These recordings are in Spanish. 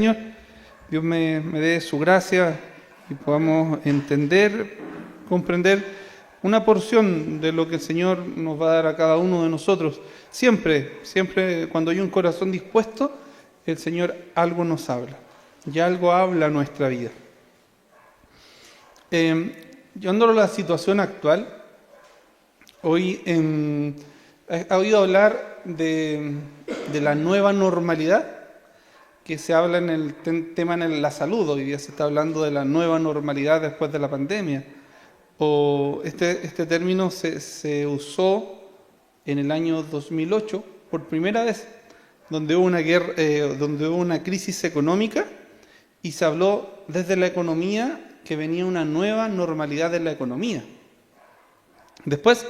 Señor, Dios me dé su gracia y podamos entender, comprender una porción de lo que el Señor nos va a dar a cada uno de nosotros. Siempre cuando hay un corazón dispuesto, el Señor algo nos habla, y algo habla a nuestra vida. Llevándolo a la situación actual, hoy ha oído hablar de la nueva normalidad, que se habla en el tema en la salud. Hoy día se está hablando de la nueva normalidad después de la pandemia. O este término se usó en el año 2008 por primera vez, donde hubo donde hubo una crisis económica y se habló desde la economía que venía una nueva normalidad de la economía. Después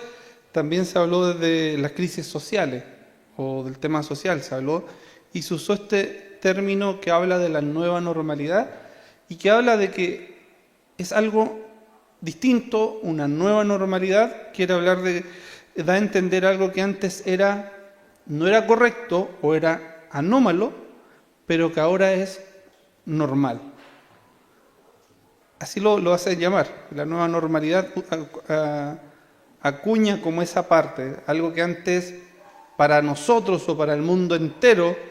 también se habló desde las crisis sociales o del tema social, se habló y se usó este término que habla de la nueva normalidad y que habla de que es algo distinto, una nueva normalidad. Quiere hablar da a entender algo que antes no era correcto o era anómalo, pero que ahora es normal. Así lo hace llamar. La nueva normalidad acuña como esa parte, algo que antes para nosotros o para el mundo entero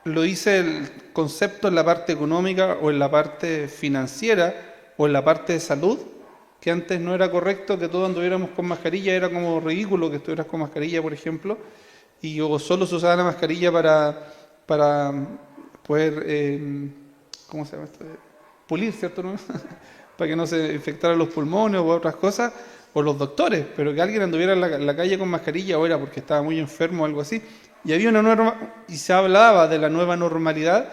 lo dice el concepto en la parte económica o en la parte financiera o en la parte de salud, que antes no era correcto que todos anduviéramos con mascarilla, era como ridículo que estuvieras con mascarilla, por ejemplo, o solo se usaba la mascarilla para poder, ¿cómo se llama esto? Pulir, ¿cierto? ¿No? Para que no se infectaran los pulmones o otras cosas, o los doctores, pero que alguien anduviera en la calle con mascarilla o era porque estaba muy enfermo o algo así. Y había una norma, y se hablaba de la nueva normalidad,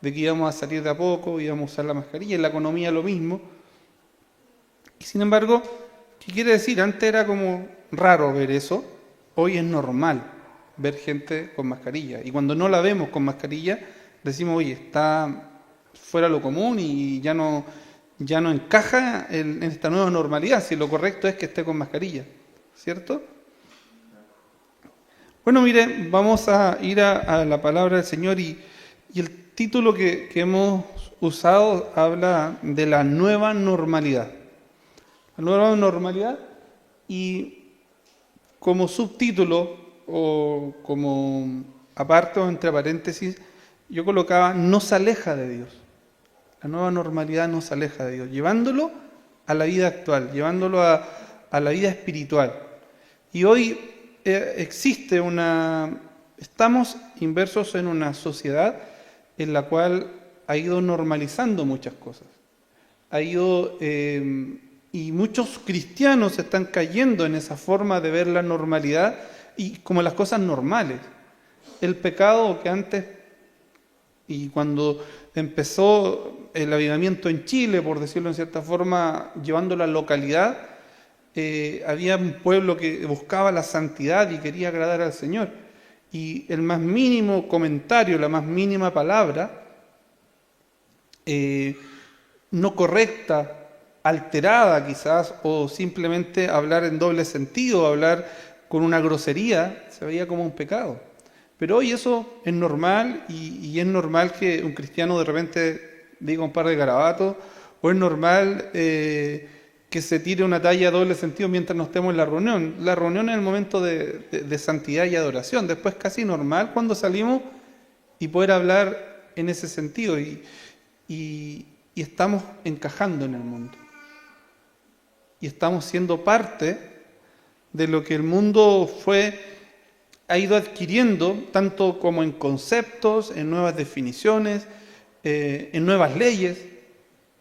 de que íbamos a salir de a poco, íbamos a usar la mascarilla, en la economía lo mismo. Y sin embargo, ¿qué quiere decir? Antes era como raro ver eso, hoy es normal ver gente con mascarilla. Y cuando no la vemos con mascarilla, decimos, oye, está fuera lo común y ya no encaja en esta nueva normalidad, si lo correcto es que esté con mascarilla, ¿cierto? Bueno, mire, vamos a ir a la palabra del Señor y el título que hemos usado habla de la nueva normalidad. La nueva normalidad, y como subtítulo o como aparte o entre paréntesis, yo colocaba no se aleja de Dios. La nueva normalidad no se aleja de Dios, llevándolo a la vida actual, llevándolo a la vida espiritual. Y hoy estamos inmersos en una sociedad en la cual ha ido normalizando muchas cosas. Y muchos cristianos están cayendo en esa forma de ver la normalidad y como las cosas normales. El pecado que antes, y cuando empezó el avivamiento en Chile, por decirlo en cierta forma, llevando la localidad, había un pueblo que buscaba la santidad y quería agradar al Señor. Y el más mínimo comentario, la más mínima palabra, no correcta, alterada quizás, o simplemente hablar en doble sentido, hablar con una grosería, se veía como un pecado. Pero hoy eso es normal y es normal que un cristiano de repente diga un par de garabatos, o es normal que se tire una talla a doble sentido mientras no estemos en la reunión. La reunión es el momento de santidad y adoración. Después casi normal cuando salimos y poder hablar en ese sentido y estamos encajando en el mundo. Y estamos siendo parte de lo que el mundo ha ido adquiriendo, tanto como en conceptos, en nuevas definiciones, en nuevas leyes.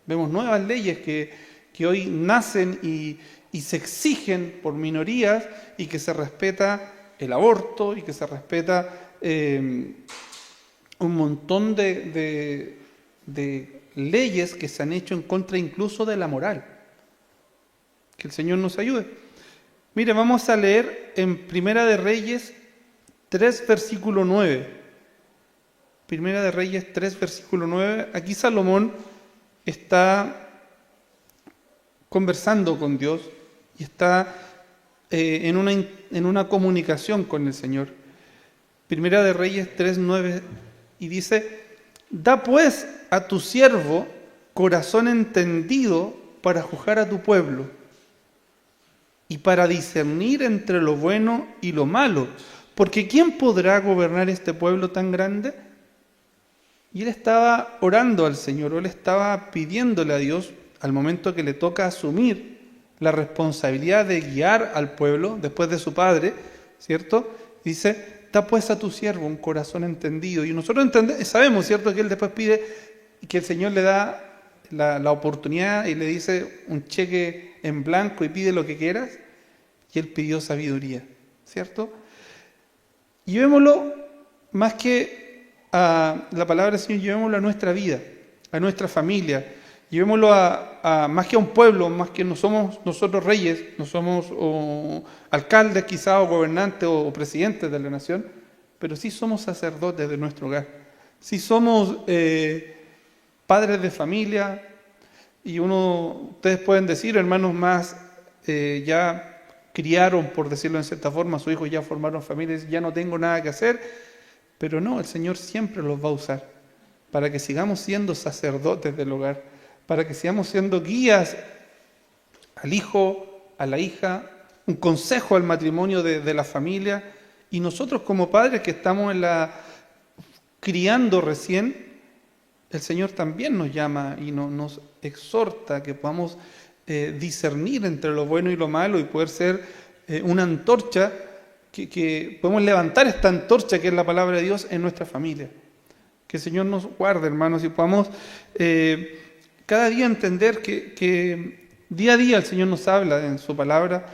Vemos nuevas leyes que hoy nacen y se exigen por minorías y que se respeta el aborto y que se respeta un montón de leyes que se han hecho en contra incluso de la moral. Que el Señor nos ayude. Mire, vamos a leer en Primera de Reyes 3, versículo 9. Primera de Reyes 3, versículo 9. Aquí Salomón está conversando con Dios y está en una comunicación con el Señor. Primera de Reyes 3, 9, y dice: Da pues a tu siervo corazón entendido para juzgar a tu pueblo y para discernir entre lo bueno y lo malo. Porque ¿quién podrá gobernar este pueblo tan grande? Y él estaba orando al Señor, o él estaba pidiéndole a Dios al momento que le toca asumir la responsabilidad de guiar al pueblo después de su padre, ¿cierto? Dice, da pues a tu siervo un corazón entendido. Y nosotros sabemos, ¿cierto?, que él después pide que el Señor le da la oportunidad y le dice un cheque en blanco y pide lo que quieras. Y él pidió sabiduría, ¿cierto? Y llevémoslo más que a la palabra del Señor, llevémoslo a nuestra vida, a nuestra familia, llevémoslo a más que a un pueblo, más que no somos nosotros reyes, no somos alcaldes quizás o gobernantes o presidentes de la nación, pero sí somos sacerdotes de nuestro hogar, sí somos padres de familia, y ustedes pueden decir, hermanos más ya criaron, por decirlo en cierta forma, sus hijos ya formaron familias, ya no tengo nada que hacer, pero no, el Señor siempre los va a usar para que sigamos siendo sacerdotes del hogar, para que sigamos siendo guías al hijo, a la hija, un consejo al matrimonio de la familia, y nosotros como padres que estamos criando recién, el Señor también nos llama y nos exhorta que podamos discernir entre lo bueno y lo malo y poder ser una antorcha, que podemos levantar esta antorcha que es la palabra de Dios en nuestra familia. Que el Señor nos guarde, hermanos, y podamos cada día entender que día a día el Señor nos habla en su palabra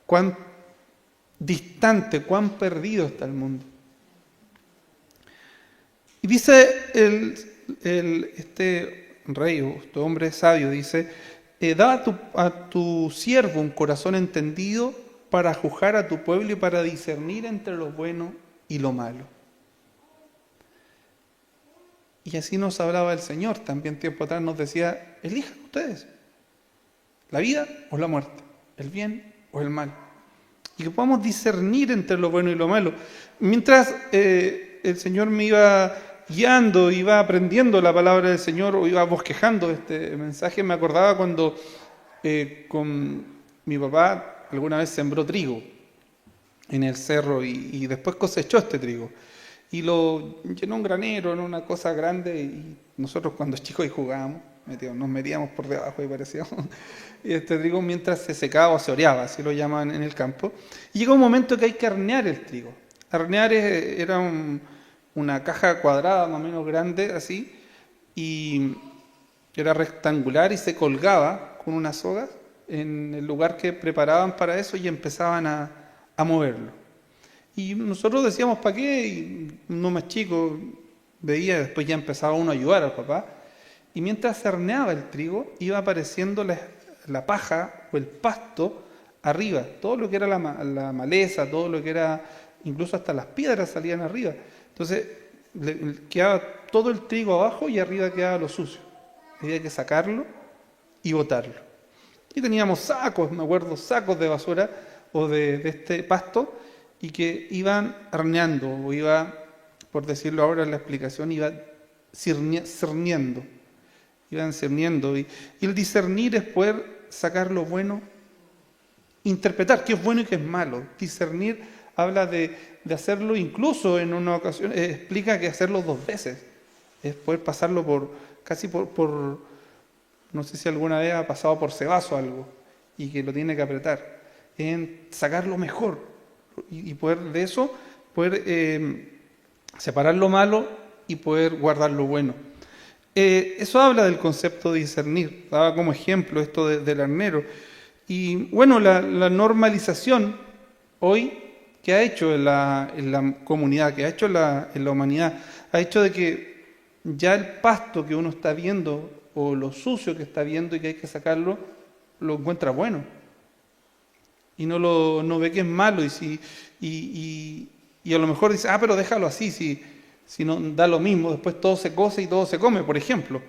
cuán distante, cuán perdido está el mundo. Y dice este rey o este hombre sabio, dice, da a tu siervo un corazón entendido para juzgar a tu pueblo y para discernir entre lo bueno y lo malo. Y así nos hablaba el Señor, también tiempo atrás nos decía, elijan ustedes, la vida o la muerte, el bien o el mal. Y que podamos discernir entre lo bueno y lo malo. Mientras el Señor me iba guiando, iba aprendiendo la palabra del Señor o iba bosquejando este mensaje, me acordaba cuando con mi papá alguna vez sembró trigo en el cerro y después cosechó este trigo y lo llenó un granero en una cosa grande, y nosotros cuando chicos ahí jugábamos, nos metíamos por debajo y parecíamos y este trigo mientras se secaba o se oreaba, así lo llaman en el campo, y llega un momento que hay que hornear el trigo. Hornear era una caja cuadrada más o menos grande así, y era rectangular y se colgaba con unas sogas en el lugar que preparaban para eso y empezaban a moverlo. Y nosotros decíamos, ¿para qué? Y uno más chico veía, después ya empezaba uno a ayudar al papá, y mientras se horneaba el trigo iba apareciendo la paja o el pasto arriba, todo lo que era la maleza, todo lo que era, incluso hasta las piedras salían arriba. Entonces quedaba todo el trigo abajo y arriba quedaba lo sucio. Había que sacarlo y botarlo. Y teníamos sacos, me acuerdo, sacos de basura o de este pasto, y que iban horneando, o iba, por decirlo ahora en la explicación, iba cerniendo. Iban cerniendo. Y el discernir es poder sacar lo bueno, interpretar qué es bueno y qué es malo. Discernir habla de hacerlo, incluso en una ocasión, explica que hacerlo 2 veces. Es poder pasarlo casi por no sé si alguna vez ha pasado por cebazo algo y que lo tiene que apretar. En sacar lo mejor y poder de eso, poder separar lo malo y poder guardar lo bueno. Eso habla del concepto de discernir. Daba como ejemplo esto del hornero. Y bueno, la normalización hoy que ha hecho en la comunidad, que ha hecho en la humanidad, ha hecho de que ya el pasto que uno está viendo o lo sucio que está viendo y que hay que sacarlo, lo encuentra bueno. Y no ve que es malo, y a lo mejor dice, pero déjalo así, si no da lo mismo, después todo se cose y todo se come, por ejemplo,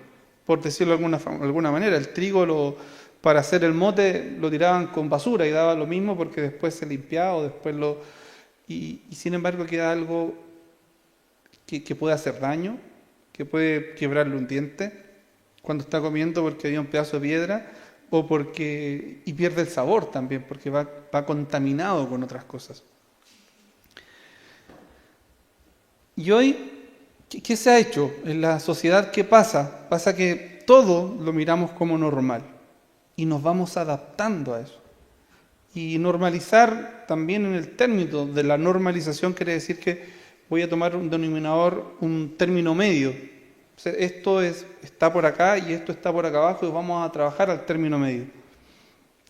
por decirlo de alguna manera. El trigo para hacer el mote lo tiraban con basura y daba lo mismo porque después se limpiaba o después y sin embargo queda algo que puede hacer daño, que puede quebrarle un diente cuando está comiendo porque había un pedazo de piedra, y pierde el sabor también, porque va contaminado con otras cosas. Y hoy, ¿qué se ha hecho en la sociedad? ¿Qué pasa? Pasa que todo lo miramos como normal y nos vamos adaptando a eso. Y normalizar también, en el término de la normalización, quiere decir que voy a tomar un denominador, un término medio. O sea, esto está por acá y esto está por acá abajo y vamos a trabajar al término medio.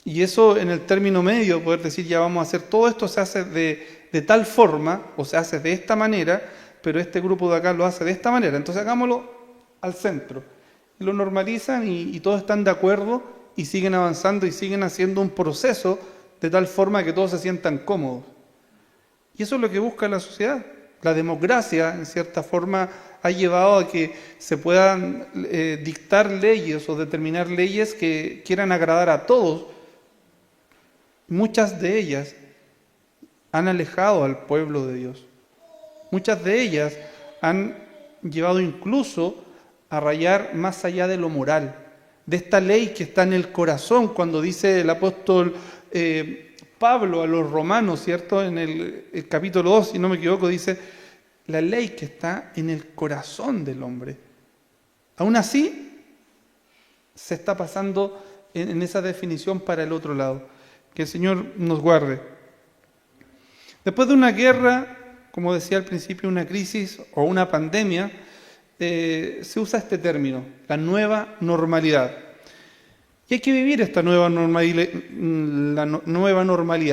Y eso, en el término medio, poder decir ya vamos a hacer todo esto, se hace de tal forma o se hace de esta manera, pero este grupo de acá lo hace de esta manera. Entonces hagámoslo al centro. Y lo normalizan y todos están de acuerdo y siguen avanzando y siguen haciendo un proceso de tal forma que todos se sientan cómodos. Y eso es lo que busca la sociedad. La democracia, en cierta forma, ha llevado a que se puedan dictar leyes o determinar leyes que quieran agradar a todos. Muchas de ellas han alejado al pueblo de Dios. Muchas de ellas han llevado incluso a rayar más allá de lo moral, de esta ley que está en el corazón, cuando dice el apóstol Pablo a los romanos, ¿cierto? En el capítulo 2, si no me equivoco, dice la ley que está en el corazón del hombre. Aún así, se está pasando en esa definición para el otro lado. Que el Señor nos guarde. Después de una guerra, como decía al principio, una crisis o una pandemia, se usa este término, la nueva normalidad. Y hay que vivir esta nueva normalidad.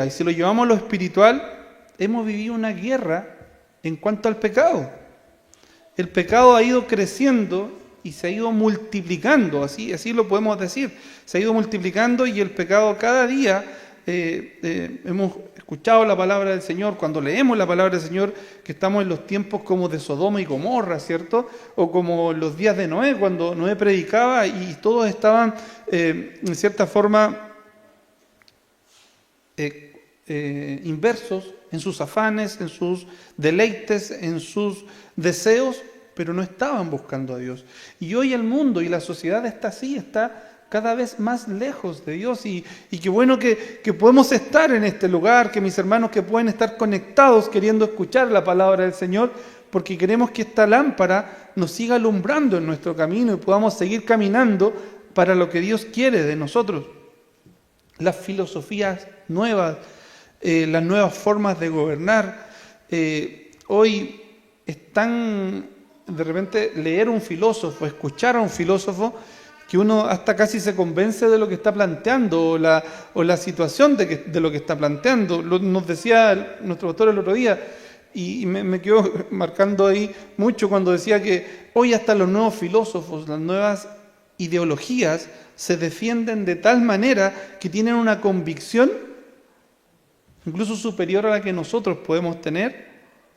Y si lo llevamos a lo espiritual, hemos vivido una guerra en cuanto al pecado. El pecado ha ido creciendo y se ha ido multiplicando, así lo podemos decir. Se ha ido multiplicando y el pecado cada día, hemos escuchado la palabra del Señor, cuando leemos la palabra del Señor, que estamos en los tiempos como de Sodoma y Gomorra, ¿cierto? O como los días de Noé, cuando Noé predicaba y todos estaban, en cierta forma, inversos en sus afanes, en sus deleites, en sus deseos, pero no estaban buscando a Dios. Y hoy el mundo y la sociedad está así, está cada vez más lejos de Dios y qué bueno que podemos estar en este lugar, que mis hermanos que pueden estar conectados queriendo escuchar la palabra del Señor, porque queremos que esta lámpara nos siga alumbrando en nuestro camino y podamos seguir caminando para lo que Dios quiere de nosotros. Las filosofías nuevas, las nuevas formas de gobernar, hoy están, de repente, leer un filósofo, escuchar a un filósofo, que uno hasta casi se convence de lo que está planteando o la situación de lo que está planteando. Nos decía nuestro pastor el otro día, y me quedó marcando ahí mucho cuando decía que hoy hasta los nuevos filósofos, las nuevas ideologías, se defienden de tal manera que tienen una convicción incluso superior a la que nosotros podemos tener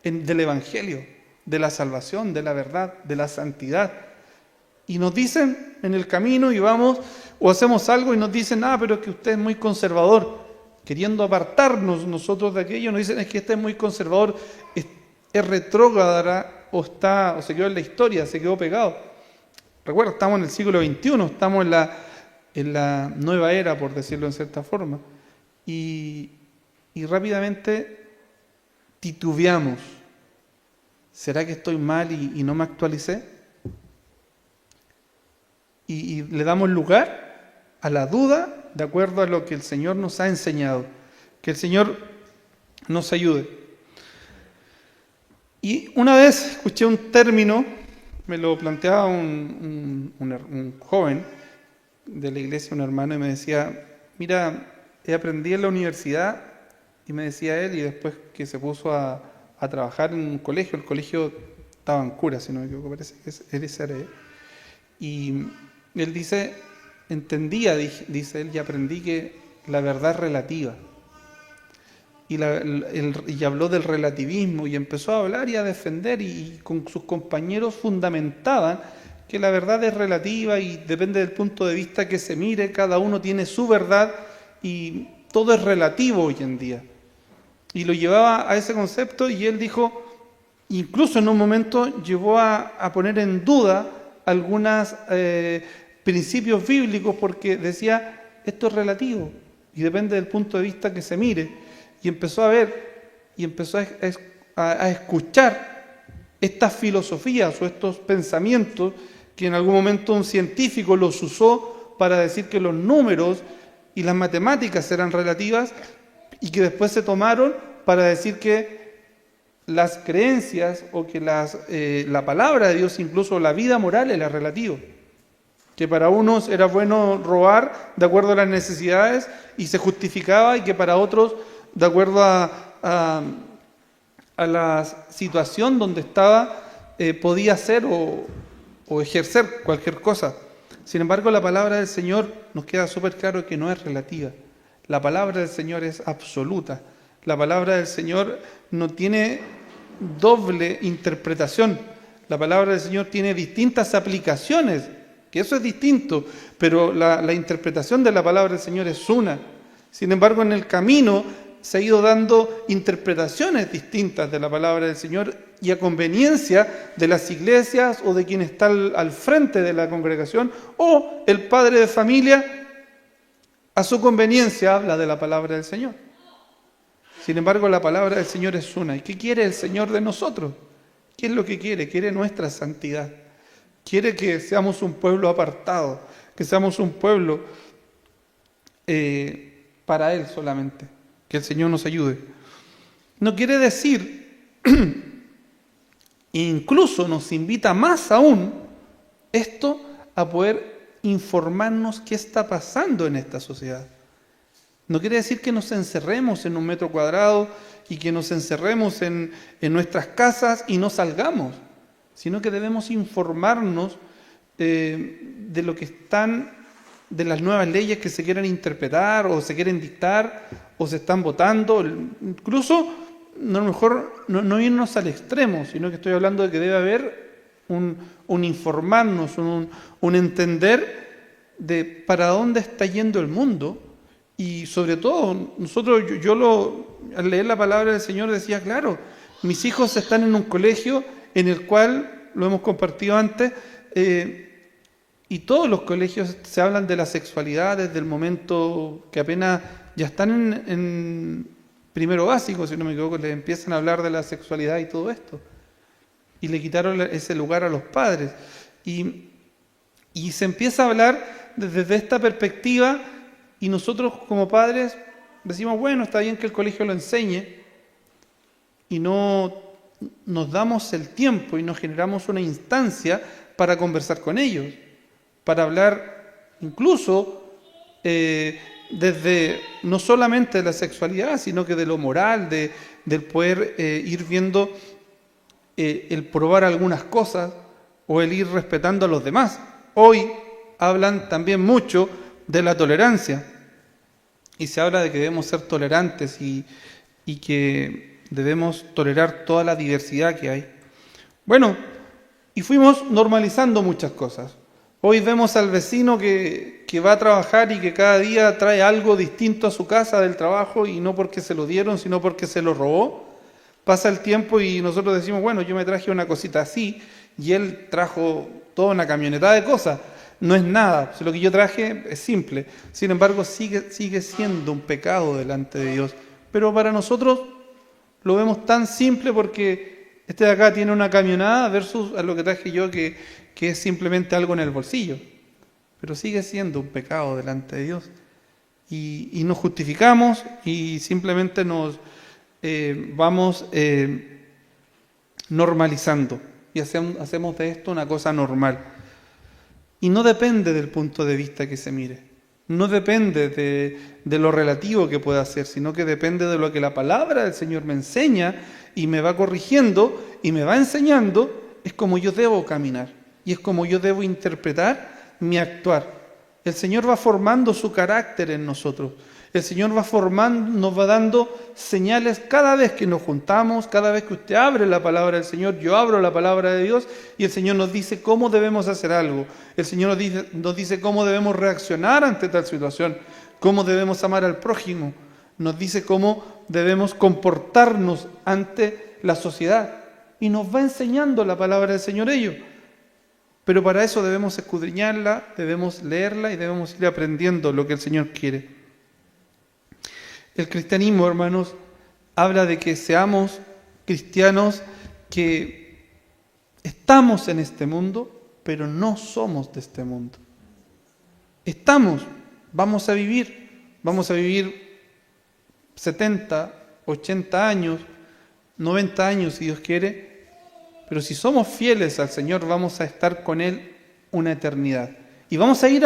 del Evangelio, de la salvación, de la verdad, de la santidad. Y nos dicen en el camino y vamos o hacemos algo y nos dicen, pero es que usted es muy conservador, queriendo apartarnos nosotros de aquello, nos dicen, es que usted es muy conservador, es retrógrada o se quedó en la historia, se quedó pegado. Recuerda, estamos en el siglo XXI, estamos en la nueva era, por decirlo en cierta forma. Y rápidamente titubeamos. ¿Será que estoy mal y no me actualicé? Y le damos lugar a la duda de acuerdo a lo que el Señor nos ha enseñado. Que el Señor nos ayude. Y una vez escuché un término, me lo planteaba un joven de la iglesia, un hermano, y me decía, mira, aprendí en la universidad, y me decía él, y después que se puso a trabajar en un colegio, el colegio estaba en Cura, si no me equivoco, parece que es SRE, y él dice, dice él, y aprendí que la verdad es relativa. Y habló del relativismo y empezó a hablar y a defender y con sus compañeros fundamentaban que la verdad es relativa y depende del punto de vista que se mire, cada uno tiene su verdad y todo es relativo hoy en día. Y lo llevaba a ese concepto y él dijo, Incluso en un momento llevó a poner en duda algunos principios bíblicos porque decía, esto es relativo y depende del punto de vista que se mire. Y empezó a ver y empezó a escuchar estas filosofías o estos pensamientos que en algún momento un científico los usó para decir que los números y las matemáticas eran relativas y que después se tomaron para decir que las creencias o que la palabra de Dios, incluso la vida moral, era relativo. Que para unos era bueno robar de acuerdo a las necesidades y se justificaba, y que para otros, de acuerdo a la situación donde estaba, podía hacer o ejercer cualquier cosa. Sin embargo, la palabra del Señor nos queda súper claro que no es relativa. La palabra del Señor es absoluta. La palabra del Señor no tiene doble interpretación. La palabra del Señor tiene distintas aplicaciones, que eso es distinto, pero la interpretación de la palabra del Señor es una. Sin embargo, en el camino se ha ido dando interpretaciones distintas de la palabra del Señor, y a conveniencia de las iglesias o de quien está al frente de la congregación, o el padre de familia a su conveniencia habla de la palabra del Señor. Sin embargo, la palabra del Señor es una. ¿Y qué quiere el Señor de nosotros? ¿Qué es lo que quiere? Quiere nuestra santidad. Quiere que seamos un pueblo apartado, que seamos un pueblo para Él solamente. Que el Señor nos ayude. No quiere decir, incluso nos invita más aún, esto a poder informarnos qué está pasando en esta sociedad. No quiere decir que nos encerremos en un metro cuadrado y que nos encerremos en nuestras casas y no salgamos, sino que debemos informarnos de lo que están, de las nuevas leyes que se quieren interpretar o se quieren dictar o se están votando. Incluso, a lo mejor no irnos al extremo, sino que estoy hablando de que debe haber un informarnos, un entender de para dónde está yendo el mundo. Y sobre todo, al leer la palabra del Señor decía, claro, mis hijos están en un colegio en el cual, lo hemos compartido antes, y todos los colegios se hablan de la sexualidad desde el momento que apenas ya están en primero básico, si no me equivoco, les empiezan a hablar de la sexualidad y todo esto. Y le quitaron ese lugar a los padres. Y se empieza a hablar desde esta perspectiva. Y nosotros como padres decimos, bueno, está bien que el colegio lo enseñe, y no nos damos el tiempo y nos generamos una instancia para conversar con ellos, para hablar incluso desde no solamente de la sexualidad, sino que de lo moral, del poder ir viendo el probar algunas cosas o el ir respetando a los demás. Hoy hablan también mucho de la tolerancia, y se habla de que debemos ser tolerantes y que debemos tolerar toda la diversidad que hay. Bueno, y fuimos normalizando muchas cosas. Hoy vemos al vecino que va a trabajar y que cada día trae algo distinto a su casa del trabajo, y no porque se lo dieron, sino porque se lo robó. Pasa el tiempo y nosotros decimos, bueno, yo me traje una cosita así y él trajo toda una camioneta de cosas. No es nada, lo que yo traje es simple. Sin embargo, sigue siendo un pecado delante de Dios. Pero para nosotros lo vemos tan simple porque este de acá tiene una camionada versus a lo que traje yo, que es simplemente algo en el bolsillo. Pero sigue siendo un pecado delante de Dios. Y nos justificamos y simplemente nos vamos normalizando. Y hacemos de esto una cosa normal. Y no depende del punto de vista que se mire, no depende de lo relativo que pueda ser, sino que depende de lo que la palabra del Señor me enseña y me va corrigiendo y me va enseñando. Es como yo debo caminar y es como yo debo interpretar mi actuar. El Señor va formando su carácter en nosotros. El Señor va formando, nos va dando señales cada vez que nos juntamos, cada vez que usted abre la palabra del Señor, yo abro la palabra de Dios, y el Señor nos dice cómo debemos hacer algo. El Señor nos dice cómo debemos reaccionar ante tal situación, cómo debemos amar al prójimo, nos dice cómo debemos comportarnos ante la sociedad. y nos va enseñando la palabra del Señor ello. Pero para eso debemos escudriñarla, debemos leerla y debemos ir aprendiendo lo que el Señor quiere. El cristianismo, hermanos, habla de que seamos cristianos que estamos en este mundo, pero no somos de este mundo. Vamos a vivir 70, 80 años, 90 años si Dios quiere, pero si somos fieles al Señor vamos a estar con Él una eternidad. Y vamos a ir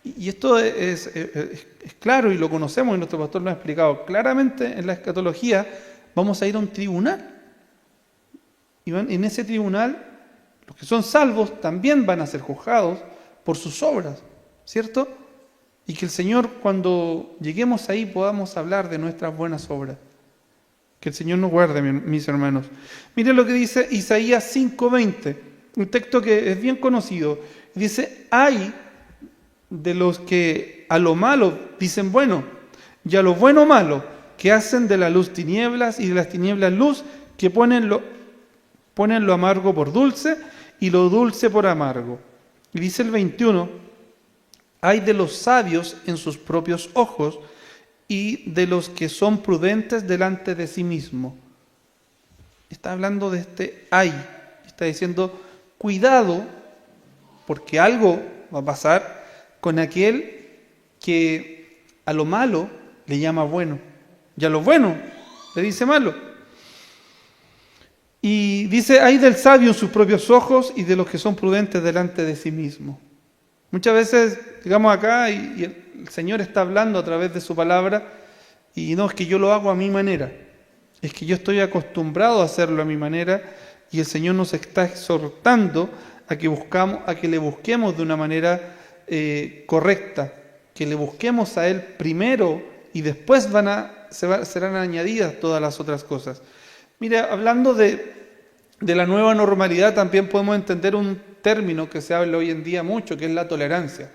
y esto es claro y lo conocemos y nuestro pastor lo ha explicado claramente en la escatología, vamos a ir a un tribunal. Y en ese tribunal los que son salvos también van a ser juzgados por sus obras, ¿cierto? Y que el Señor, cuando lleguemos ahí, podamos hablar de nuestras buenas obras. Que el Señor nos guarde, mis hermanos. Miren lo que dice Isaías 5:20, un texto que es bien conocido. Dice, ay de los que a lo malo dicen bueno, y a lo bueno malo, que hacen de la luz tinieblas y de las tinieblas luz, que ponen lo amargo por dulce y lo dulce por amargo. Y dice el 21, ay de los sabios en sus propios ojos y de los que son prudentes delante de sí mismo. Está hablando de este ay, está diciendo cuidado porque algo va a pasar con aquel que a lo malo le llama bueno y a lo bueno le dice malo. Y dice, ay del sabio en sus propios ojos y de los que son prudentes delante de sí mismo. Muchas veces llegamos acá y el Señor está hablando a través de su palabra y no es que yo lo hago a mi manera, es que yo estoy acostumbrado a hacerlo a mi manera y el Señor nos está exhortando a que le busquemos de una manera correcta, que le busquemos a Él primero y después serán añadidas todas las otras cosas. Mira, hablando de la nueva normalidad, también podemos entender un término que se habla hoy en día mucho, que es la tolerancia.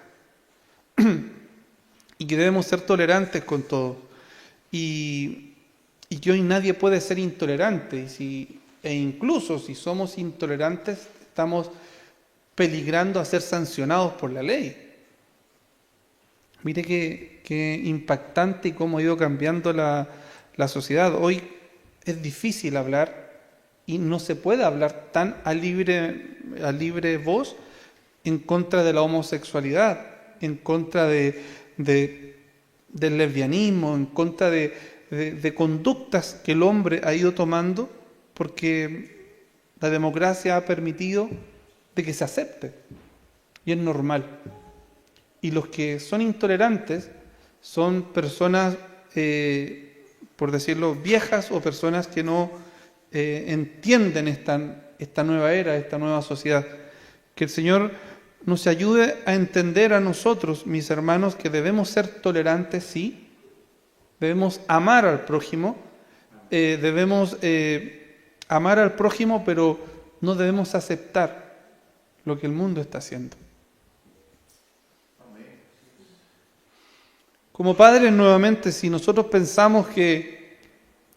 Y que debemos ser tolerantes con todos. Y que hoy nadie puede ser intolerante. E incluso si somos intolerantes, estamos peligrando a ser sancionados por la ley. Mire qué impactante y cómo ha ido cambiando la sociedad. Hoy es difícil hablar y no se puede hablar tan a libre voz en contra de la homosexualidad, en contra del lesbianismo, en contra de conductas que el hombre ha ido tomando porque la democracia ha permitido de que se acepte y es normal. Y los que son intolerantes son personas, por decirlo, viejas o personas que no entienden esta nueva era, esta nueva sociedad. Que el Señor nos ayude a entender a nosotros, mis hermanos, que debemos ser tolerantes, sí, debemos amar al prójimo, amar al prójimo, pero no debemos aceptar lo que el mundo está haciendo. Como padres, nuevamente, si nosotros pensamos que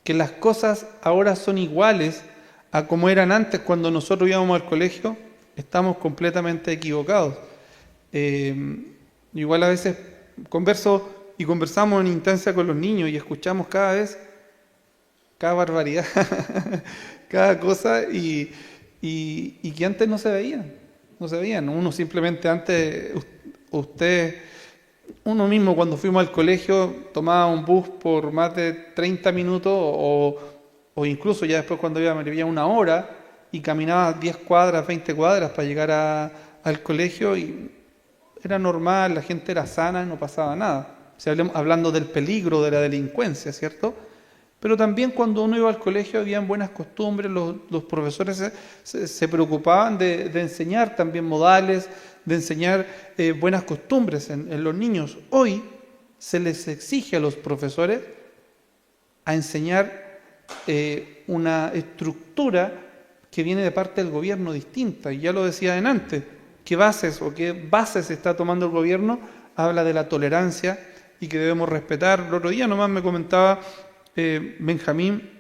las cosas ahora son iguales a como eran antes cuando nosotros íbamos al colegio, estamos completamente equivocados. Igual a veces conversamos en instancia con los niños y escuchamos cada barbaridad, cada cosa y que antes no se veían. Uno simplemente antes, uno mismo cuando fuimos al colegio tomaba un bus por más de 30 minutos o incluso ya después cuando me vivía una hora y caminaba 10 cuadras, 20 cuadras para llegar al colegio y era normal, la gente era sana y no pasaba nada. O sea, hablando del peligro de la delincuencia, ¿cierto? Pero también cuando uno iba al colegio habían buenas costumbres, los profesores se preocupaban de enseñar también modales, de enseñar buenas costumbres en los niños. Hoy se les exige a los profesores a enseñar una estructura que viene de parte del gobierno distinta. Y ya lo decía antes, qué bases está tomando el gobierno, habla de la tolerancia y que debemos respetar. El otro día nomás me comentaba Benjamín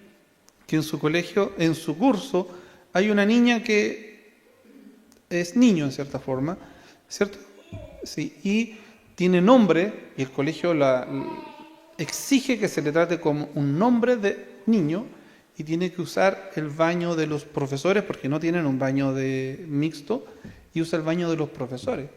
que en su colegio, en su curso, hay una niña que es niño en cierta forma, ¿cierto? Sí, y tiene nombre, y el colegio exige que se le trate como un nombre de niño, y tiene que usar el baño de los profesores, porque no tienen un baño mixto, y usa el baño de los profesores.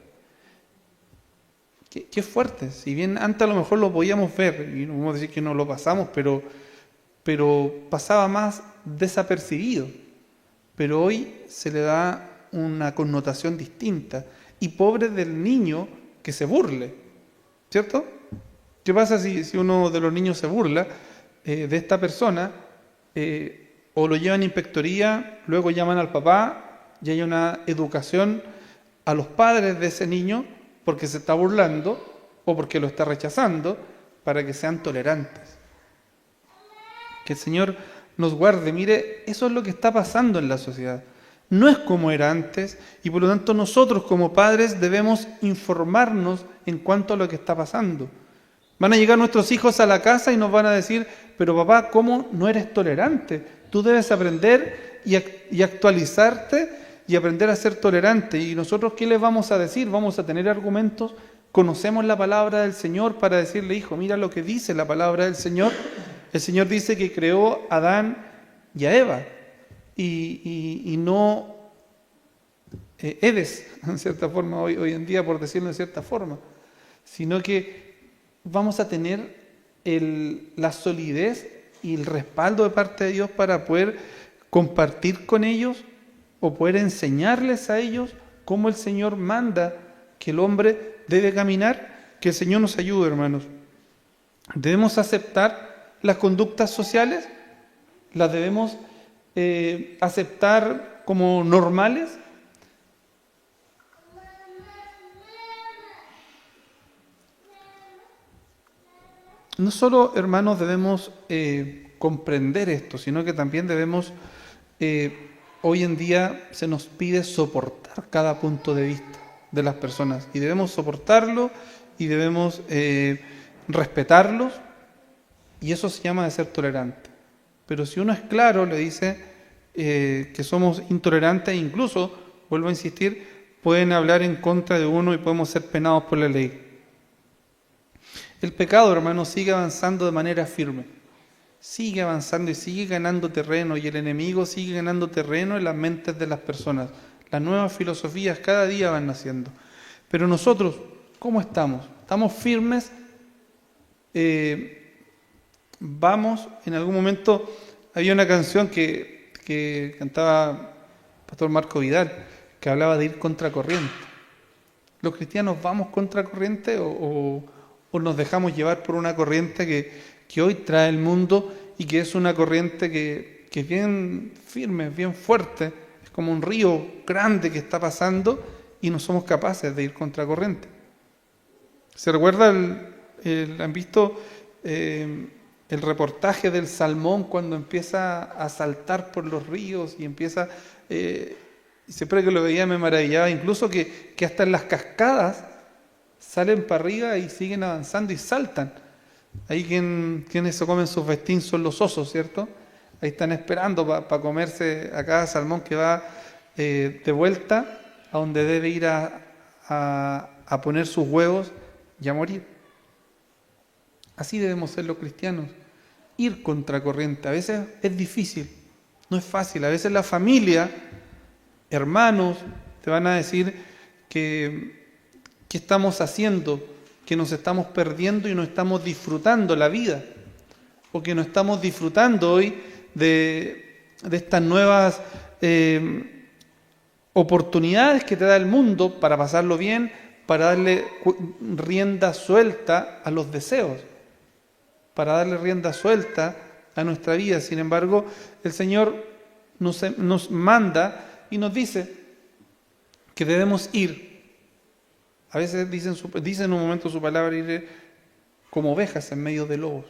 Qué fuerte. Si bien antes a lo mejor lo podíamos ver, y no vamos a decir que no lo pasamos, pero pasaba más desapercibido. Pero hoy se le da una connotación distinta. Y pobre del niño que se burle, ¿cierto? ¿Qué pasa si uno de los niños se burla de esta persona? O lo llevan a inspectoría, luego llaman al papá y hay una educación a los padres de ese niño porque se está burlando o porque lo está rechazando, para que sean tolerantes. Que el Señor nos guarde. Mire, eso es lo que está pasando en la sociedad. No es como era antes, y por lo tanto nosotros como padres debemos informarnos en cuanto a lo que está pasando. Van a llegar nuestros hijos a la casa y nos van a decir: pero papá, ¿cómo no eres tolerante? Tú debes aprender y actualizarte y aprender a ser tolerante. ¿Y nosotros qué les vamos a decir? Vamos a tener argumentos. Conocemos la palabra del Señor para decirle: hijo, mira lo que dice la palabra del Señor. El Señor dice que creó a Adán y a Eva, y no Eves, en cierta forma, hoy en día, por decirlo de cierta forma, sino que vamos a tener la solidez y el respaldo de parte de Dios para poder compartir con ellos o poder enseñarles a ellos cómo el Señor manda que el hombre debe caminar. Que el Señor nos ayude, hermanos. Debemos aceptar las conductas sociales, las debemos aceptar como normales. No solo, hermanos, debemos comprender esto, sino que también debemos, hoy en día se nos pide soportar cada punto de vista de las personas, y debemos soportarlo y debemos respetarlos, y eso se llama de ser tolerante. Pero si uno es claro, le dice que somos intolerantes, e incluso, vuelvo a insistir, pueden hablar en contra de uno y podemos ser penados por la ley. El pecado, hermano, sigue avanzando de manera firme. Sigue avanzando y sigue ganando terreno, y el enemigo sigue ganando terreno en las mentes de las personas. Las nuevas filosofías cada día van naciendo. Pero nosotros, ¿cómo estamos? ¿Estamos firmes? Vamos, en algún momento había una canción que cantaba Pastor Marco Vidal, que hablaba de ir contracorriente. ¿Los cristianos vamos contracorriente o nos dejamos llevar por una corriente que hoy trae el mundo, y que es una corriente que es bien firme, bien fuerte? Es como un río grande que está pasando y no somos capaces de ir contracorriente. ¿Se recuerda han visto el reportaje del salmón cuando empieza a saltar por los ríos y empieza... siempre que lo veía me maravillaba, incluso que hasta en las cascadas salen para arriba y siguen avanzando y saltan. Ahí quienes se comen sus festín son los osos, ¿cierto? Ahí están esperando para comerse a cada salmón que va de vuelta a donde debe ir a poner sus huevos y a morir. Así debemos ser los cristianos, ir contracorriente. A veces es difícil, no es fácil. A veces la familia, hermanos, te van a decir que estamos haciendo, que nos estamos perdiendo y no estamos disfrutando la vida, o que no estamos disfrutando hoy de estas nuevas oportunidades que te da el mundo para pasarlo bien, para darle rienda suelta a los deseos, para darle rienda suelta a nuestra vida. Sin embargo, el Señor nos manda y nos dice que debemos ir. A veces dice en un momento su palabra, ir como ovejas en medio de lobos.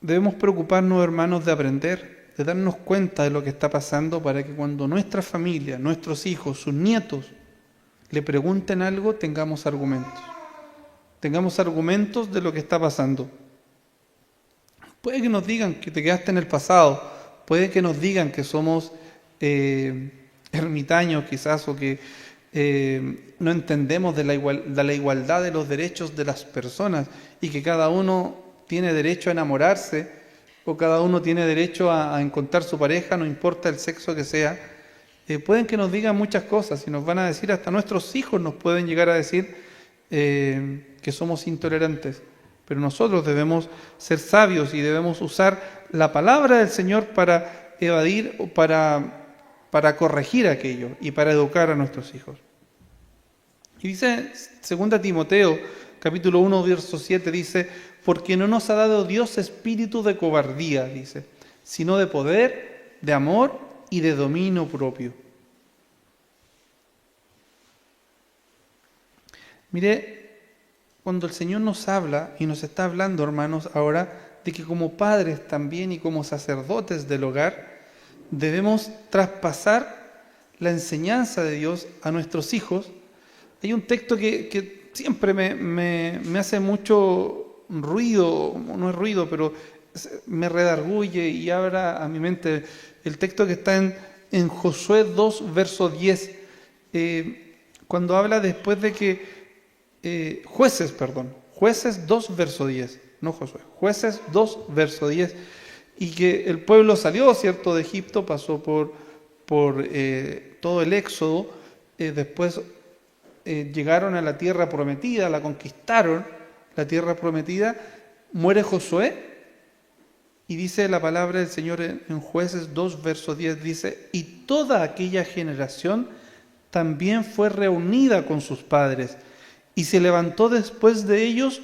Debemos preocuparnos, hermanos, de aprender, de darnos cuenta de lo que está pasando, para que cuando nuestra familia, nuestros hijos, sus nietos, le pregunten algo, tengamos argumentos. Tengamos argumentos de lo que está pasando. Puede que nos digan que te quedaste en el pasado, puede que nos digan que somos ermitaños quizás, o que no entendemos de la igualdad de los derechos de las personas, y que cada uno tiene derecho a enamorarse, o cada uno tiene derecho a encontrar su pareja, no importa el sexo que sea. Pueden que nos digan muchas cosas, y nos van a decir, hasta nuestros hijos nos pueden llegar a decir que somos intolerantes. Pero nosotros debemos ser sabios y debemos usar la palabra del Señor para evadir o para corregir aquello y para educar a nuestros hijos. Y dice 2 Timoteo, capítulo 1, verso 7, dice, porque no nos ha dado Dios espíritu de cobardía, dice, sino de poder, de amor y de dominio propio. Mire, cuando el Señor nos habla, y nos está hablando, hermanos, ahora, de que como padres también y como sacerdotes del hogar, debemos traspasar la enseñanza de Dios a nuestros hijos. Hay un texto que siempre me hace mucho ruido, no es ruido, pero me redarguye y abra a mi mente el texto que está en Josué 2, verso 10, cuando habla después de que Jueces 2, verso 10, no Josué, Jueces 2, verso 10, y que el pueblo salió, ¿cierto?, de Egipto, pasó por todo el éxodo, después llegaron a la tierra prometida, la conquistaron, la tierra prometida, muere Josué, y dice la palabra del Señor en Jueces 2, verso 10, dice, y toda aquella generación también fue reunida con sus padres, y se levantó después de ellos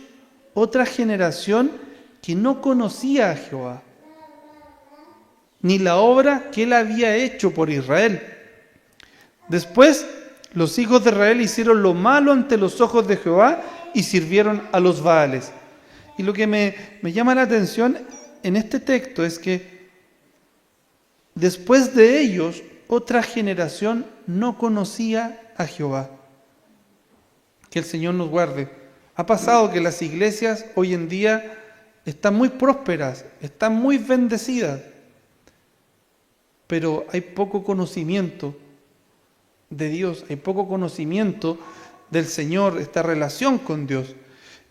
otra generación que no conocía a Jehová, ni la obra que él había hecho por Israel. Después, los hijos de Israel hicieron lo malo ante los ojos de Jehová y sirvieron a los Baales. Y lo que me llama la atención en este texto es que después de ellos, otra generación no conocía a Jehová. Que el Señor nos guarde. Ha pasado que las iglesias hoy en día están muy prósperas, están muy bendecidas, pero hay poco conocimiento de Dios, hay poco conocimiento del Señor, esta relación con Dios.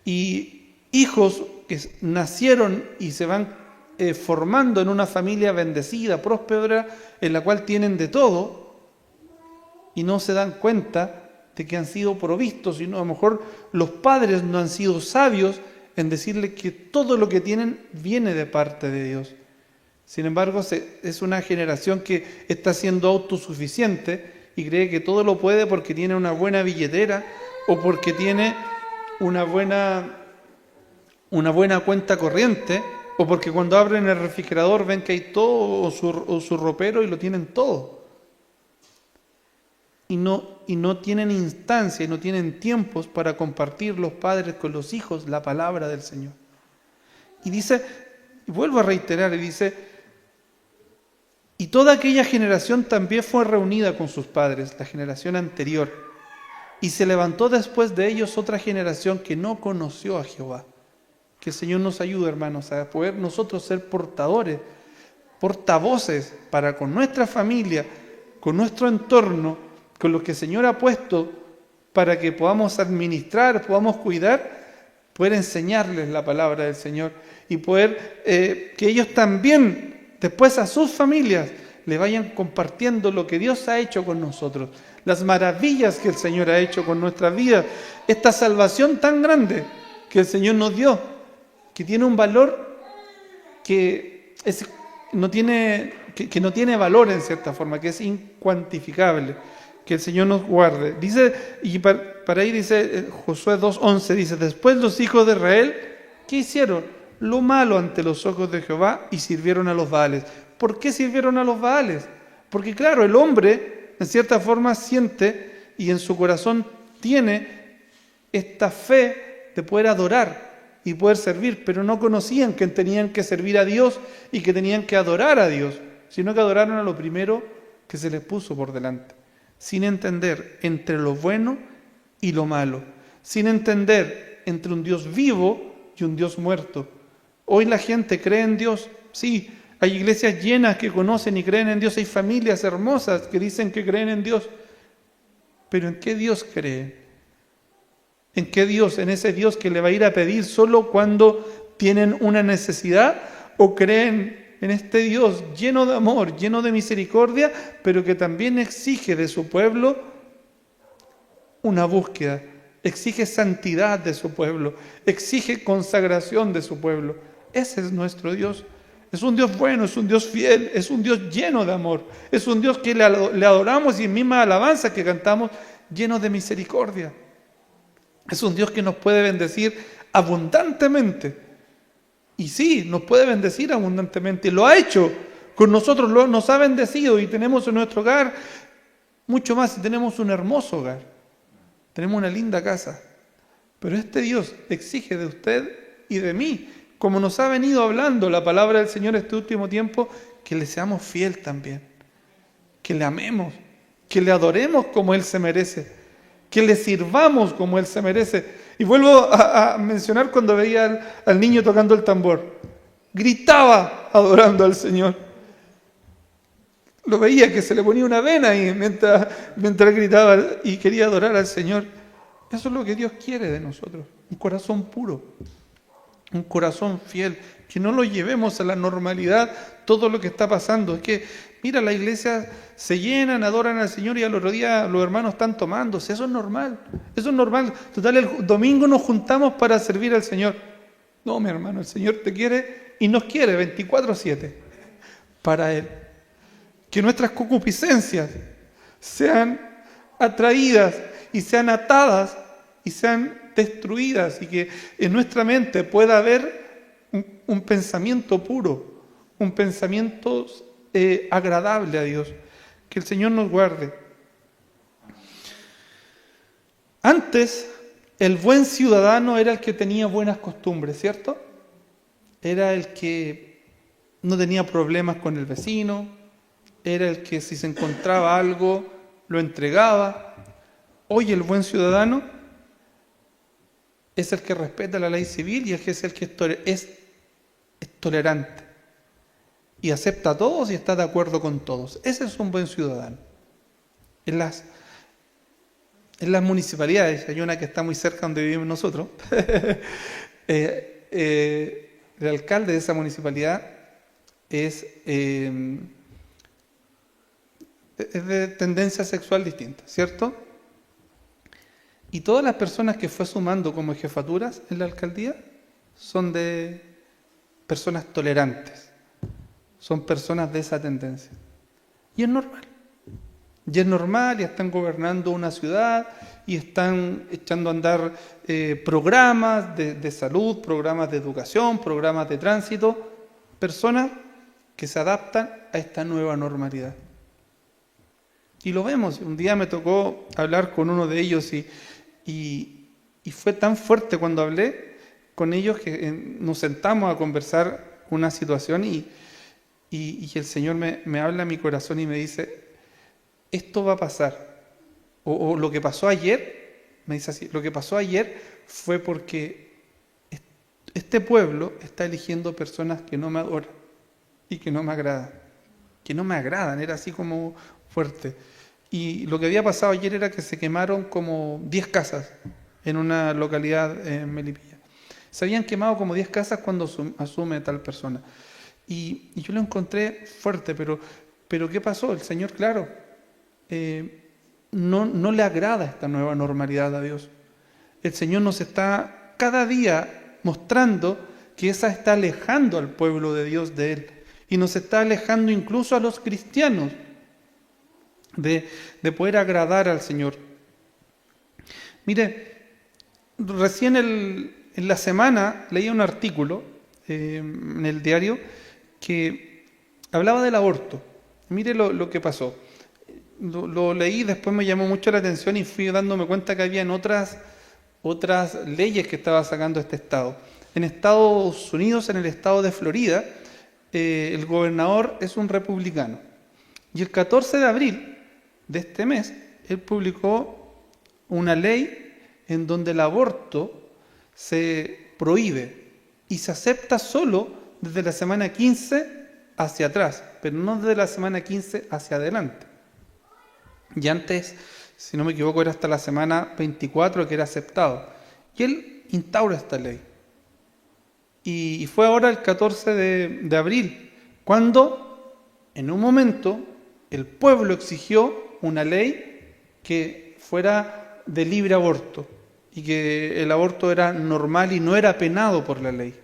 Y hijos que nacieron y se van formando en una familia bendecida, próspera, en la cual tienen de todo, y no se dan cuenta de que han sido provistos, sino a lo mejor los padres no han sido sabios en decirle que todo lo que tienen viene de parte de Dios. Sin embargo, es una generación que está siendo autosuficiente y cree que todo lo puede porque tiene una buena billetera o porque tiene una buena cuenta corriente, o porque cuando abren el refrigerador ven que hay todo, o su ropero, y lo tienen todo. Y no tienen instancia y no tienen tiempos para compartir los padres con los hijos la palabra del Señor. Y dice, y vuelvo a reiterar, y dice, y toda aquella generación también fue reunida con sus padres, la generación anterior, y se levantó después de ellos otra generación que no conoció a Jehová. Que el Señor nos ayude, hermanos, a poder nosotros ser portavoces para con nuestra familia, con nuestro entorno, con lo que el Señor ha puesto para que podamos administrar, podamos cuidar, poder enseñarles la palabra del Señor y poder que ellos también, después a sus familias, le vayan compartiendo lo que Dios ha hecho con nosotros, las maravillas que el Señor ha hecho con nuestra vida, esta salvación tan grande que el Señor nos dio, que tiene un valor que no tiene valor en cierta forma, que es incuantificable. Que el Señor nos guarde. Dice, y para ahí dice Josué 2:11, dice, después los hijos de Israel, ¿qué hicieron? Lo malo ante los ojos de Jehová y sirvieron a los Baales. ¿Por qué sirvieron a los Baales? Porque claro, el hombre en cierta forma siente y en su corazón tiene esta fe de poder adorar y poder servir, pero no conocían que tenían que servir a Dios y que tenían que adorar a Dios, sino que adoraron a lo primero que se les puso por delante. sin entender entre lo bueno y lo malo, sin entender entre un Dios vivo y un Dios muerto. Hoy la gente cree en Dios, sí, hay iglesias llenas que conocen y creen en Dios, hay familias hermosas que dicen que creen en Dios, pero ¿en qué Dios creen? ¿En qué Dios? ¿En ese Dios que le va a ir a pedir solo cuando tienen una necesidad? ¿O creen en este Dios lleno de amor, lleno de misericordia, pero que también exige de su pueblo una búsqueda, exige santidad de su pueblo, exige consagración de su pueblo? Ese es nuestro Dios. Es un Dios bueno, es un Dios fiel, es un Dios lleno de amor, es un Dios que le adoramos y en misma alabanza que cantamos, lleno de misericordia. Es un Dios que nos puede bendecir abundantemente. Y sí, nos puede bendecir abundantemente. Lo ha hecho con nosotros, nos ha bendecido y tenemos en nuestro hogar mucho más. Tenemos un hermoso hogar, tenemos una linda casa. Pero este Dios exige de usted y de mí, como nos ha venido hablando la palabra del Señor este último tiempo, que le seamos fiel también, que le amemos, que le adoremos como Él se merece, que le sirvamos como Él se merece. Y vuelvo a mencionar cuando veía al niño tocando el tambor. Gritaba adorando al Señor. Lo veía que se le ponía una vena ahí mientras gritaba y quería adorar al Señor. Eso es lo que Dios quiere de nosotros. Un corazón puro, un corazón fiel. Que no lo llevemos a la normalidad todo lo que está pasando. Es que, mira, la iglesia se llenan, adoran al Señor y al otro día los hermanos están tomándose. Eso es normal. Eso es normal. Total, el domingo nos juntamos para servir al Señor. No, mi hermano, el Señor te quiere y nos quiere 24/7 para Él. Que nuestras concupiscencias sean atraídas y sean atadas y sean destruidas y que en nuestra mente pueda haber un pensamiento puro, un pensamiento agradable a Dios. Que el Señor nos guarde. Antes, el buen ciudadano era el que tenía buenas costumbres, ¿cierto? Era el que no tenía problemas con el vecino, era el que si se encontraba algo, lo entregaba. Hoy el buen ciudadano es el que respeta la ley civil y es el que es tolerante y acepta a todos y está de acuerdo con todos. Ese es un buen ciudadano. En las municipalidades, hay una que está muy cerca donde vivimos nosotros, el alcalde de esa municipalidad es de tendencia sexual distinta, ¿cierto? Y todas las personas que fue sumando como jefaturas en la alcaldía son de personas tolerantes, son personas de esa tendencia. Y es normal. Y es normal, y están gobernando una ciudad, y están echando a andar programas de salud, programas de educación, programas de tránsito, personas que se adaptan a esta nueva normalidad. Y lo vemos. Un día me tocó hablar con uno de ellos y fue tan fuerte cuando hablé con ellos que nos sentamos a conversar una situación y el Señor me habla a mi corazón y me dice, esto va a pasar. O lo que pasó ayer, me dice así, lo que pasó ayer fue porque este pueblo está eligiendo personas que no me adoran y que no me agradan. Que no me agradan, era así como fuerte. Y lo que había pasado ayer era que se quemaron como 10 casas en una localidad en Melipilla. Se habían quemado como 10 casas cuando asume tal persona. Y yo lo encontré fuerte, pero ¿qué pasó? El Señor, claro, no le agrada esta nueva normalidad a Dios. El Señor nos está cada día mostrando que esa está alejando al pueblo de Dios de Él. Y nos está alejando incluso a los cristianos de poder agradar al Señor. Mire, recién en la semana leía un artículo en el diario que hablaba del aborto. Mire lo que pasó. Lo leí, después me llamó mucho la atención y fui dándome cuenta que habían otras leyes que estaba sacando este estado. En Estados Unidos, en el estado de Florida, el gobernador es un republicano. Y el 14 de abril de este mes él publicó una ley en donde el aborto se prohíbe y se acepta solo desde la semana 15 hacia atrás, pero no desde la semana 15 hacia adelante. Y antes, si no me equivoco, era hasta la semana 24 que era aceptado. Y él instaura esta ley. Y fue ahora el 14 de abril, cuando en un momento el pueblo exigió una ley que fuera de libre aborto y que el aborto era normal y no era penado por la ley.